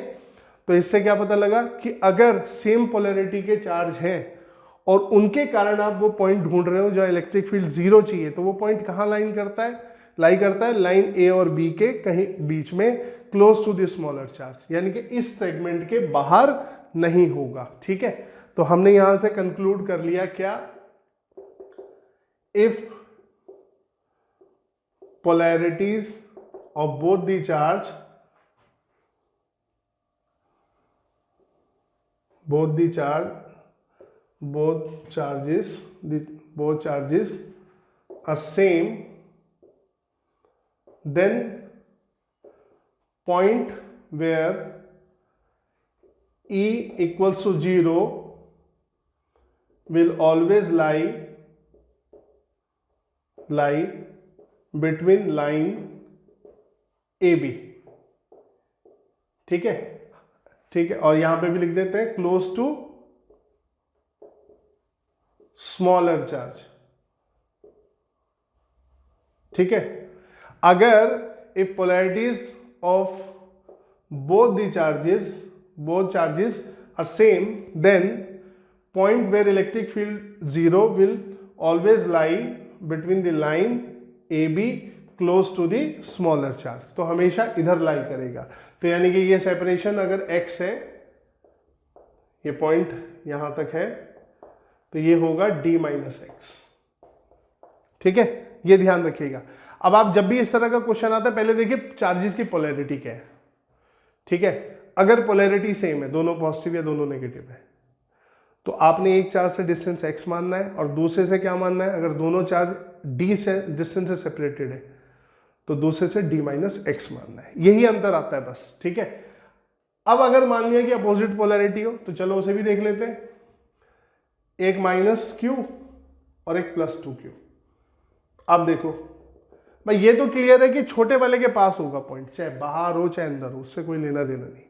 तो इससे क्या पता लगा कि अगर सेम पोलैरिटी के चार्ज हैं और उनके कारण आप वो पॉइंट ढूंढ रहे हो जहां इलेक्ट्रिक फील्ड जीरो चाहिए, तो वो पॉइंट कहां लाई करता है लाइन ए और बी के कहीं बीच में, close to the smaller charge, यानी कि इस सेगमेंट के बाहर नहीं होगा, ठीक है। तो हमने यहां से कंक्लूड कर लिया क्या, if polarities of both the charge, both charges are same, then point where E equals to 0 will always lie between line A B, ठीक है, ठीक है। और यहां पे भी लिख देते हैं क्लोज टू स्मॉलर चार्ज, ठीक है, अगर if polarities of both charges are same, then point where electric field 0 will always lie between the line AB close to the smaller charge. तो हमेशा इधर लाई करेगा। तो यानी कि ये सेपरेशन अगर x है, ये पॉइंट यहां तक है, तो ये होगा d माइनस एक्स। ठीक है, ये ध्यान रखिएगा। अब आप जब भी इस तरह का क्वेश्चन आता है, पहले देखिए चार्जेस की पोलैरिटी क्या है। ठीक है, अगर पोलैरिटी सेम है, दोनों पॉजिटिव या दोनों नेगेटिव है, तो आपने एक चार्ज से डिस्टेंस x मानना है और दूसरे से क्या मानना है। अगर दोनों चार्ज d से डिस्टेंस से सेपरेटेड है तो दूसरे से d माइनस एक्स मानना है। यही अंतर आता है बस। ठीक है, अब अगर मान लिया कि अपोजिट पोलैरिटी हो तो चलो उसे भी देख लेते हैं। एक माइनस क्यू और एक प्लस 2q। अब देखो भाई, ये तो क्लियर है कि छोटे वाले के पास होगा पॉइंट, चाहे बाहर हो चाहे अंदर हो, उससे कोई लेना देना नहीं।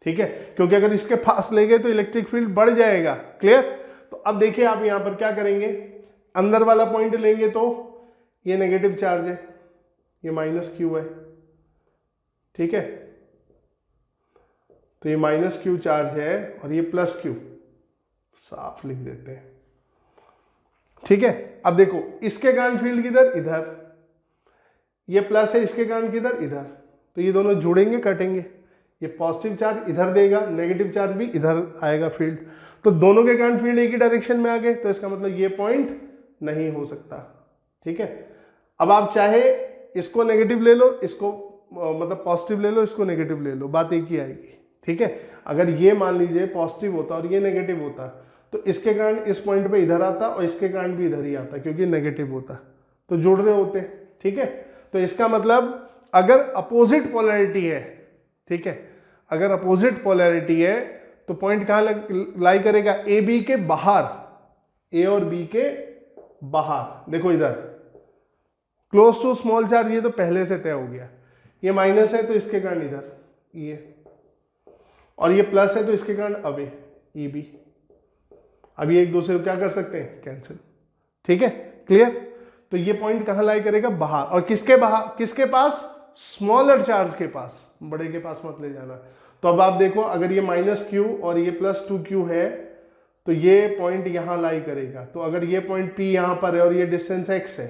ठीक है, क्योंकि अगर इसके पास ले गए तो इलेक्ट्रिक फील्ड बढ़ जाएगा। क्लियर। तो अब देखिए आप यहां पर क्या करेंगे, अंदर वाला पॉइंट लेंगे तो ये नेगेटिव चार्ज है, ये माइनस क्यू है। ठीक है, तो ये माइनस क्यू चार्ज है और ये प्लस क्यू, साफ लिख देते हैं। ठीक है, अब देखो इसके कारण फील्ड किधर, इधर, ये प्लस है, इसके कारण किधर, इधर, तो ये दोनों जुड़ेंगे, कटेंगे। ये पॉजिटिव चार्ज इधर देगा, नेगेटिव चार्ज भी इधर आएगा फील्ड, तो दोनों के कारण फील्ड एक ही डायरेक्शन में आ गए, तो इसका मतलब ये पॉइंट नहीं हो सकता। ठीक है, अब आप चाहे इसको नेगेटिव ले लो, इसको मतलब पॉजिटिव ले लो, इसको नेगेटिव ले लो, बात एक ही आएगी। ठीक है, अगर ये मान लीजिए पॉजिटिव होता और ये नेगेटिव होता तो इसके कारण इस पॉइंट पे इधर आता और इसके कारण भी इधर ही आता, क्योंकि नेगेटिव होता तो जुड़ रहे होते। ठीक है, तो इसका मतलब अगर अपोजिट पोलैरिटी है, ठीक है, अगर अपोजिट पोलैरिटी है तो पॉइंट कहां लाई करेगा, ए बी के बाहर, ए और बी के बाहर। देखो इधर क्लोज टू स्मॉल चार्ज, ये तो पहले से तय हो गया, ये माइनस है तो इसके कारण इधर ये, और ये प्लस है तो इसके कारण अवे ई बी। अब ये एक दूसरे को क्या कर सकते हैं, कैंसिल। ठीक है, क्लियर। तो ये पॉइंट कहां लाई करेगा, बाहर, और किसके बाहर, किसके पास, स्मॉलर चार्ज के पास, बड़े के पास मत ले जाना। तो अब आप देखो, अगर ये माइनस क्यू और ये प्लस 2q है तो ये पॉइंट यहां लाई करेगा। तो अगर ये पॉइंट P यहां पर है और ये डिस्टेंस x है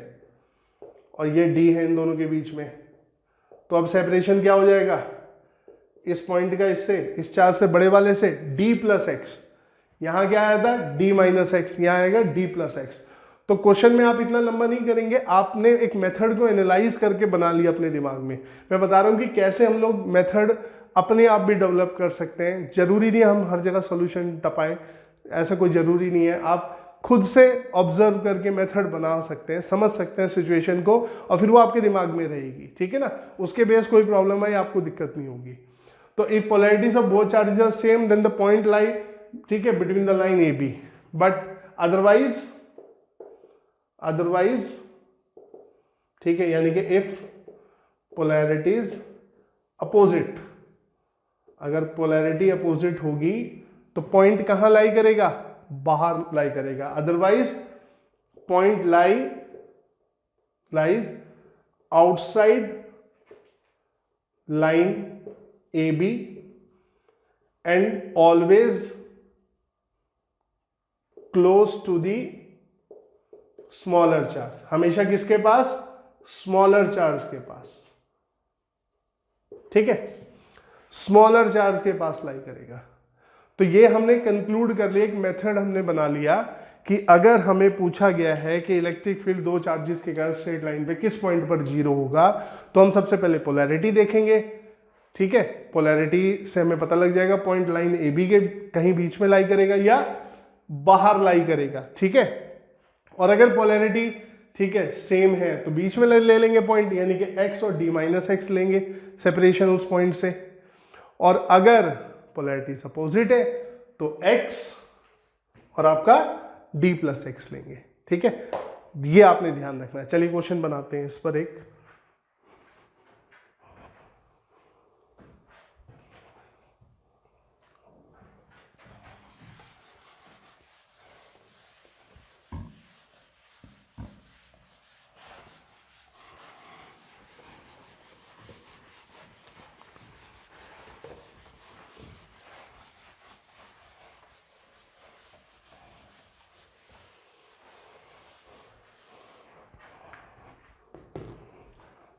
और ये D है इन दोनों के बीच में, तो अब सेपरेशन क्या हो जाएगा, इस पॉइंट का इससे, इस चार्ज से बड़े वाले से D प्लस एक्स, यहां क्या आया था D माइनस एक्स, यहां आएगा D प्लस एक्स। तो क्वेश्चन में आप इतना लंबा नहीं करेंगे, आपने एक मेथड को एनालाइज करके बना लिया अपने दिमाग में। मैं बता रहा हूं कि कैसे हम लोग मेथड अपने आप भी डेवलप कर सकते हैं। जरूरी नहीं हम हर जगह सॉल्यूशन टपाएं, ऐसा कोई जरूरी नहीं है। आप खुद से ऑब्जर्व करके मेथड बना सकते हैं, समझ सकते हैं सिचुएशन को, और फिर वो आपके दिमाग में रहेगी। ठीक है ना, उसके बेस कोई प्रॉब्लम आई आपको दिक्कत नहीं होगी। तो if polarities of both charges are same then the point lie, ठीक है, between the line A B, but otherwise ठीक है, यानी कि इफ पोलैरिटीज अपोजिट, अगर पोलैरिटी अपोजिट होगी तो पॉइंट कहां लाई करेगा, बाहर लाई करेगा। Otherwise point lies outside line A B and always close to the smaller charge. हमेशा किसके पास, स्मॉलर चार्ज के पास। ठीक है, स्मॉलर चार्ज के पास लाई करेगा। तो ये हमने कंक्लूड कर लिया, एक मेथड हमने बना लिया कि अगर हमें पूछा गया है कि इलेक्ट्रिक फील्ड दो चार्जेस के कारण स्ट्रेट लाइन पे किस पॉइंट पर जीरो होगा, तो हम सबसे पहले पोलैरिटी देखेंगे। ठीक है, पोलैरिटी से हमें पता लग जाएगा पॉइंट लाइन ए बी के कहीं बीच में लाई करेगा या बाहर लाई करेगा। ठीक है, और अगर पोलैरिटी ठीक है सेम है तो बीच में ले लेंगे पॉइंट, यानी कि x और d माइनस एक्स लेंगे सेपरेशन उस पॉइंट से। और अगर पोलैरिटी अपोजिट है तो x और आपका d प्लस एक्स लेंगे। ठीक है, ये आपने ध्यान रखना है। चलिए क्वेश्चन बनाते हैं इस पर एक।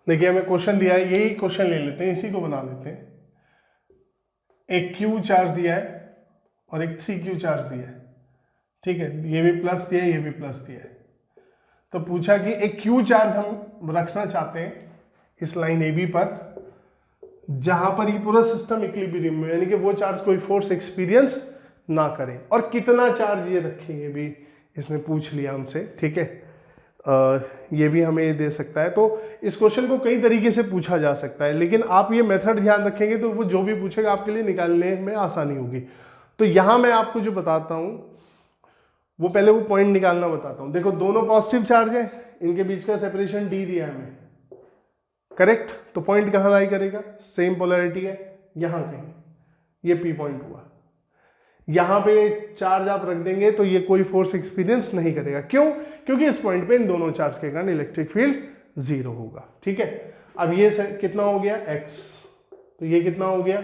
देखिए हमें क्वेश्चन दिया है, यही क्वेश्चन ले लेते हैं, इसी को बना लेते हैं। एक क्यू चार्ज दिया है और एक 3Q चार्ज दिया है, ठीक है, ये भी प्लस दिया है, ये भी प्लस दिया है। तो पूछा कि एक क्यू चार्ज हम रखना चाहते हैं इस लाइन AB पर, जहां पर ये पूरा सिस्टम इक्विलिब्रियम में, यानी कि वो चार्ज कोई फोर्स एक्सपीरियंस ना करे, और कितना चार्ज ये रखेंगे भी इसने पूछ लिया हमसे, ठीक है। ये भी हमें दे सकता है। तो इस क्वेश्चन को कई तरीके से पूछा जा सकता है, लेकिन आप ये मेथड ध्यान रखेंगे तो वो जो भी पूछेगा आपके लिए निकालने में आसानी होगी। तो यहां मैं आपको जो बताता हूं वो पहले वो पॉइंट निकालना बताता हूं। देखो दोनों पॉजिटिव चार्ज है, इनके बीच का सेपरेशन D दिया है हमें, करेक्ट। तो पॉइंट कहां लाई करेगा, सेम पोलैरिटी है यहां कहीं, ये P पॉइंट हुआ। यहां पे चार्ज आप रख देंगे तो ये कोई फोर्स एक्सपीरियंस नहीं करेगा। क्यों? क्योंकि इस पॉइंट पे इन दोनों चार्ज के कारण इलेक्ट्रिक फील्ड 0 होगा, ठीक है। अब ये कितना हो गया x, तो ये कितना हो गया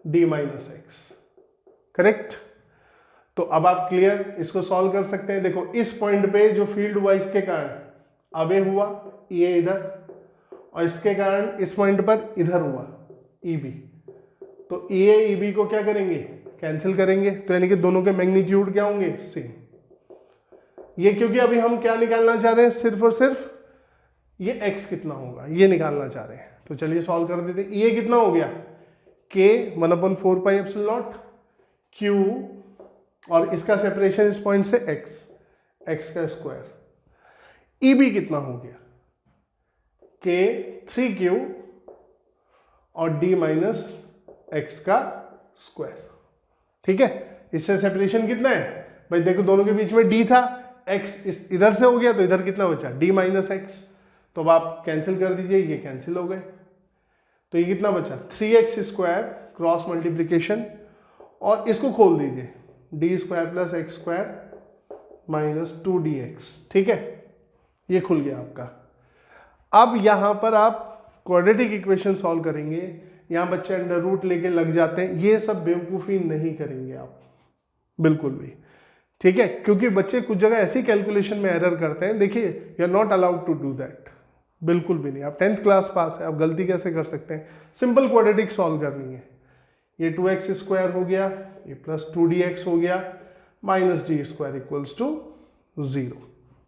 D माइनस एक्स, करेक्ट। तो अब आप क्लियर इसको सॉल्व कर सकते हैं। देखो इस पॉइंट पे जो फील्ड हुआ इसके कारण अबे हुआ ये इधर, और इसके कारण इस पॉइंट पर इधर हुआ EB। तो EA EB को क्या करेंगे, कैंसिल करेंगे, तो यानी कि दोनों के मैग्नीट्यूड क्या होंगे, सेम। ये क्योंकि अभी हम क्या निकालना चाह रहे हैं, सिर्फ और सिर्फ ये x कितना होगा ये निकालना चाह रहे हैं। तो चलिए सॉल्व कर देते। ये कितना हो गया, k 1/4 pi epsilon not q, और इसका सेपरेशन इस पॉइंट से x का स्क्वायर। EB कितना हो गया, k 3Q और D माइनस एक्स का स्क्वायर, ठीक है। इससे सेपरेशन कितना है भाई, देखो दोनों के बीच में D था, x इस इधर से हो गया तो इधर कितना बचा, D माइनस एक्स। तो अब आप कैंसिल कर दीजिए, ये कैंसिल हो गए, तो ये कितना बचा 3x स्क्वायर क्रॉस मल्टीप्लीकेशन, और इसको खोल दीजिए D square plus x square minus 2dx, ठीक है। ये खुल गया आपका। अब यहां पर आप क्वाड्रेटिक इक्वेशन सॉल्व करेंगे, यहां बच्चे अंडर रूट लेके लग जाते हैं, ये सब बेवकूफ़ी नहीं करेंगे आप बिल्कुल भी, ठीक है। क्योंकि बच्चे कुछ जगह ऐसी कैलकुलेशन में एरर करते हैं, देखिए you are not allowed to do that, बिल्कुल भी नहीं। आप 10th क्लास पास है, आप गलती कैसे कर सकते हैं। सिंपल क्वाड्रेटिक सॉल्व करनी है। ये 2x स्क्वायर हो गया, ये प्लस 2dx हो गया, minus d square equals to 0,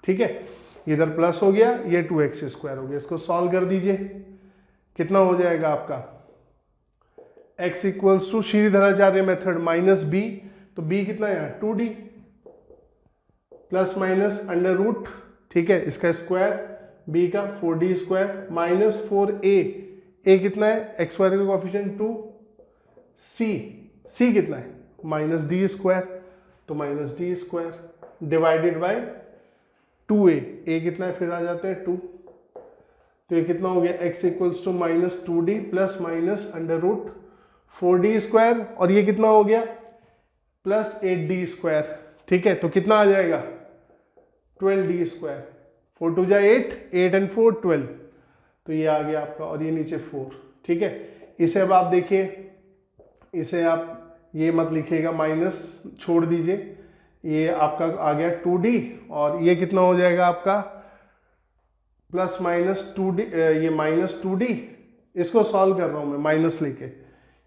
ठीक है। इधर प्लस हो गया, ये 2x स्क्वायर हो गया, इसको सॉल्व कर दीजिए, कितना हो जाएगा आपका x equals to Shridharacharya method minus b, तो b कितना है 2d plus minus under root, ठीक है, इसका स्क्वायर b का 4d square minus 4a, a कितना है एक्स स्क्वायर का कोएफिशिएंट 2, c कितना है माइनस d स्क्वायर, तो minus d square divided by 2a, a कितना है फिर आ जाता है 2, तो ये कितना हो गया x equals to minus 2d plus minus under root 4d square, और ये कितना हो गया प्लस 8d स्क्वायर, ठीक है। तो कितना आ जाएगा 12d स्क्वायर, 4 2 जा 8, 8 एंड 4 12, तो ये आ गया आपका, और ये नीचे 4, ठीक है। इसे अब आप देखिए, इसे आप ये मत लिखिएगा, माइनस छोड़ दीजिए, ये आपका आ गया 2d, और ये कितना हो जाएगा आपका प्लस माइनस 2d, ये माइनस 2d, इसको सॉल्व कर रहा हूं मैं माइनस लेके,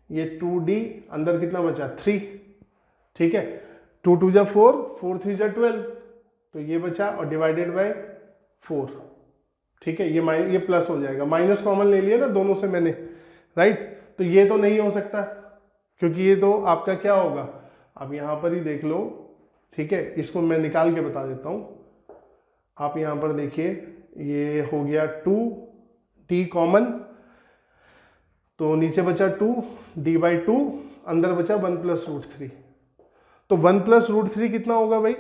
ये 2d अंदर कितना बचा 3, ठीक है, 2 2 जा 4, 4 3 जा 12, तो ये बचा और डिवाइडेड बाय 4, ठीक है। ये प्लस हो जाएगा, माइनस कॉमन ले लिया ना दोनों से मैंने, राइट। तो ये तो नहीं हो सकता, क्योंकि ये तो आपका क्या होगा, आप यहां पर ही देख लो, ठीक है। इसको मैं निकाल के बता देता हूं, आप यहां पर देखिए, ये हो गया 2d कॉमन, तो नीचे बचा 2d/2, अंदर बचा 1 प्लस रूट 3, तो 1 प्लस रूट 3 कितना होगा भाई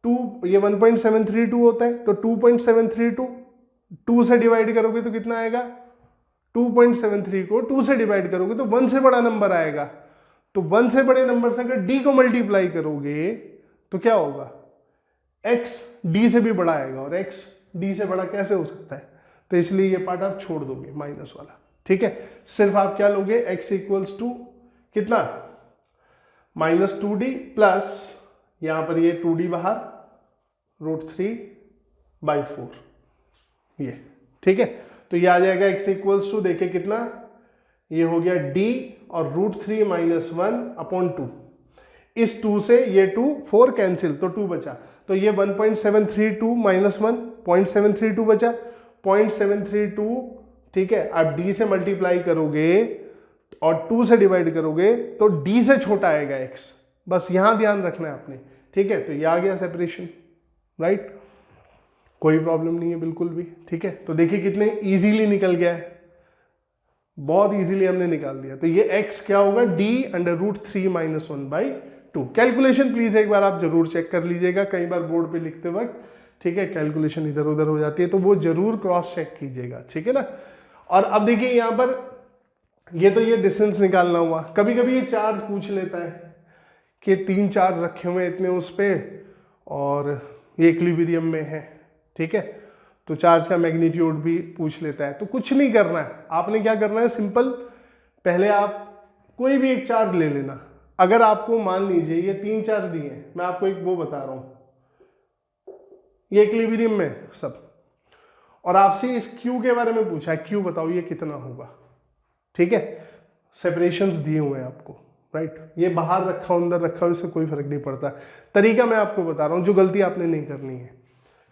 2, ये 1.732 होता है, तो 2.732 2 से डिवाइड करोगे तो कितना आएगा, 2.73 को 2 से डिवाइड करोगे तो 1 से बड़ा नंबर आएगा, तो 1 से बड़े नंबर से अगर d को मल्टीप्लाई करोगे तो क्या होगा, x d से भी बड़ा आएगा, और x d से बड़ा कैसे हो सकता है, तो इसलिए ये पार्ट आप छोड़ दोगे माइनस वाला, ठीक है। सिर्फ आप क्या लोगे x इक्वल्स टू कितना माइनस 2d प्लस यहां पर ये 2d बाहर √3/4, ये ठीक है। तो ये आ जाएगा x इक्वल्स टू, देखिए कितना, ये हो गया d और √3 - 1/2। इस 2 से ये 2 4 कैंसिल, तो 2 बचा, तो ये 1.732 - 1 0.732 बचा, 0.732, ठीक है। आप d से मल्टीप्लाई करोगे और 2 से डिवाइड करोगे तो d से छोटा आएगा x, बस यहां ध्यान रखना है आपने, ठीक है। तो ये आ गया सेपरेशन, राइट, कोई प्रॉब्लम नहीं है बिल्कुल भी, ठीक है। तो देखिए कितने इजीली निकल गया है, बहुत इजीली हमने निकाल दिया। तो ये x क्या होगा, d√3 - 1/2। कैलकुलेशन प्लीज एक बार आप जरूर चेक कर लीजिएगा, कई बार बोर्ड पे लिखते वक्त, ठीक है, कैलकुलेशन इधर उधर हो जाती है, तो वो जरूर क्रॉस चेक कीजिएगा, ठीक है ना। और अब देखिए यहाँ पर ये तो ये डिस्टेंस निकालना हुआ, कभी कभी ये चार्ज पूछ लेता है कि 3 चार्ज रखे हुए इतने उस पे और ये इक्विलिब्रियम में है, ठीक है, तो चार्ज का मैग्नीट्यूड भी पूछ लेता है। तो कुछ नहीं करना है, आपने क्या करना है, सिंपल, पहले आप कोई भी एक चार्ज ले लेना। अगर आपको मान लीजिए ये 3 चार्ज दिए हैं, मैं आपको एक वो बता रहा हूं, ये इक्विलिब्रियम में सब, और आपसे इस Q के बारे में पूछा है, Q बताओ ये कितना होगा, ठीक है, सेपरेशंस दिए हुए हैं आपको, राइट। ये बाहर रखा हो अंदर रखा हो इससे कोई फर्क नहीं पड़ता, तरीका मैं आपको बता रहा हूं, जो गलती आपने नहीं करनी है।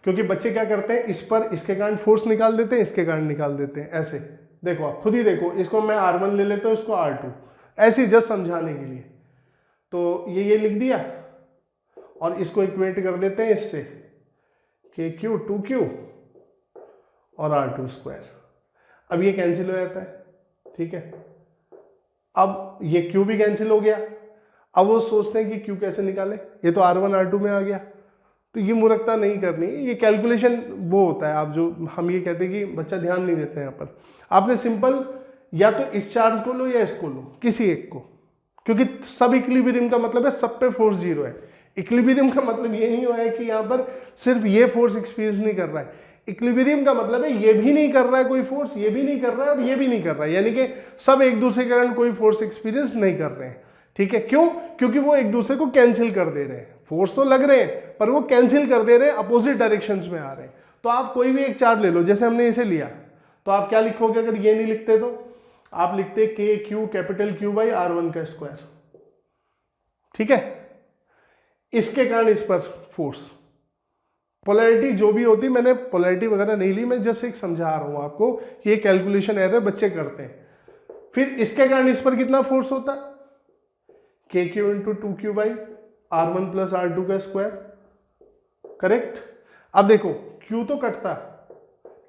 क्योंकि बच्चे क्या करते हैं, इस पर इसके कारण फोर्स निकाल देते हैं, इसके कारण निकाल देते हैं, ऐसे देखो, आप खुद ही देखो, इसको मैं R1 ले लेता हूं, इसको R2, ऐसे जस्ट समझाने के लिए। तो ये लिख दिया और इसको इक्वेट कर देते हैं इससे, KQ 2Q और R2²। अब ये कैंसिल हो जाता है, ठीक है। अब ये Q भी कैंसिल हो गया। अब वो सोचते हैं कि Q कैसे निकाले, ये तो R1 R2 में आ गया। तो ये मूर्खता नहीं करनी, ये कैलकुलेशन वो होता है, आप जो हम ये कहते हैं कि बच्चा ध्यान नहीं देता है यहाँ पर। आपने सिंपल या तो इस चार्ज को लो या इसको लो, किसी एक को, क्योंकि सब इक्विलिब्रियम का मतलब है सब पे फोर्स 0 है। इक्विलिब्रियम का मतलब ये नहीं हुआ है कि यहाँ पर सिर्फ ये फोर्स एक्सपीरियंस नहीं कर रहा है, इक्विलिब्रियम का मतलब है ये भी नहीं कर रहा है कोई फोर्स, ये भी नहीं कर रहा है और ये भी नहीं कर रहा है, यानी कि सब एक दूसरे के कारण कोई फोर्स एक्सपीरियंस नहीं कर रहे हैं, ठीक है। क्यों? क्योंकि वो एक दूसरे को कैंसिल कर दे रहे हैं, फोर्स तो लग रहे हैं पर वो कैंसिल कर दे रहे हैं, अपोजिट डायरेक्शंस में आ रहे हैं। तो आप कोई भी एक चार्ज ले लो, जैसे हमने इसे लिया, तो आप क्या लिखोगे अगर ये नहीं लिखते तो? आप लिखते KQ कैपिटल Q/R1², ठीक है। इसके कारण इस पर फोर्स, पोलैरिटी जो भी होती, मैंने पोलैरिटी वगैरह नहीं ली, मैं जस्ट एक समझा रहा हूं आपको, ये कैलकुलेशन एरर बच्चे करते हैं। फिर इसके कारण इस पर कितना फोर्स होता है, KQ × 2Q/R1 + R2², करेक्ट। अब देखो Q तो कटता,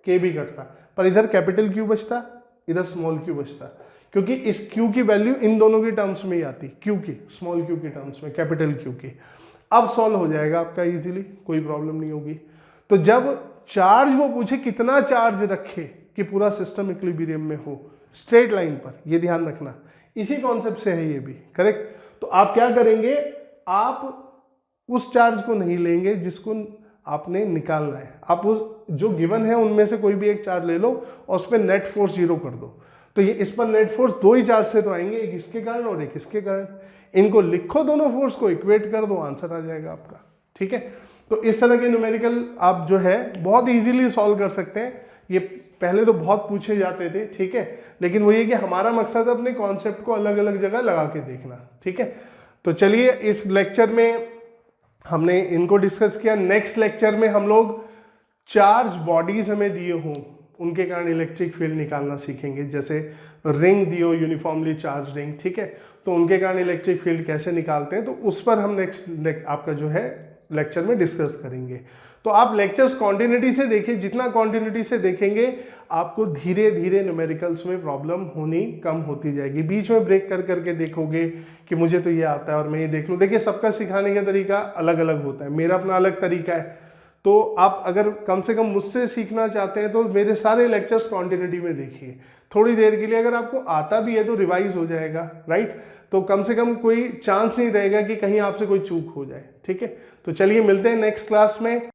K भी कटता, पर इधर कैपिटल Q बचता, इधर स्मॉल q बचता, क्योंकि इस Q की वैल्यू इन दोनों की टर्म्स में ही आती, Q की, स्मॉल q की टर्म्स में, कैपिटल Q की। अब सॉल्व हो जाएगा आपका इजीली, कोई प्रॉब्लम नहीं होगी। तो जब चार्ज वो पूछे कितना चार्ज रखे कि पूरा सिस्टम इक्विलिब्रियम में हो स्ट्रेट लाइन पर, ये ध्यान रखना, इसी कॉन्सेप्ट से है ये भी, करेक्ट। तो आप क्या करेंगे, आप उस चार्ज को नहीं लेंगे जिसको आपने निकालना है, आप उस जो गिवन है उनमें से कोई भी एक चार्ज ले लो और उस पर नेट फोर्स 0 कर दो। तो ये इस पर नेट फोर्स 2 ही चार्ज से तो आएंगे, एक इसके कारण और एक इसके कारण, इनको लिखो, दोनों फोर्स को इक्वेट कर दो, आंसर आ जाएगा आपका, ठीक है। तो इस तरह के न्यूमेरिकल आप जो है बहुत इजीली सॉल्व कर सकते हैं। ये पहले तो बहुत पूछे जाते थे, ठीक है, लेकिन वो ये कि हमारा मकसद है अपने कॉन्सेप्ट को अलग अलग जगह लगा के देखना, ठीक है। तो चलिए इस लेक्चर में हमने इनको डिस्कस किया। नेक्स्ट लेक्चर में हम लोग चार्ज बॉडीज हमें दिए हों, उनके कारण इलेक्ट्रिक फील्ड निकालना सीखेंगे। जैसे रिंग दियो, यूनिफॉर्मली चार्ज रिंग, ठीक है, तो उनके कारण इलेक्ट्रिक फील्ड कैसे निकालते हैं, तो उस पर हम नेक्स्ट आपका जो है लेक्चर में डिस्कस करेंगे। तो आप लेक्चर्स कॉन्टिन्यूटी से देखिए, जितना कॉन्टिन्यूटी से देखेंगे आपको धीरे धीरे न्यूमेरिकल्स में प्रॉब्लम होनी कम होती जाएगी। बीच में ब्रेक कर करके देखोगे कि मुझे तो ये आता है और मैं ये देख लूँ। देखिए सबका सिखाने का तरीका अलग अलग होता है, मेरा अपना अलग तरीका है। तो आप अगर कम से कम मुझसे सीखना चाहते हैं तो मेरे सारे लेक्चर्स कॉन्टिन्यूटी में देखिए, थोड़ी देर के लिए अगर आपको आता भी है तो रिवाइज हो जाएगा, राइट। तो कम से कम कोई चांस नहीं रहेगा कि कहीं आपसे कोई चूक हो जाए, ठीक है। तो चलिए मिलते हैं नेक्स्ट क्लास में।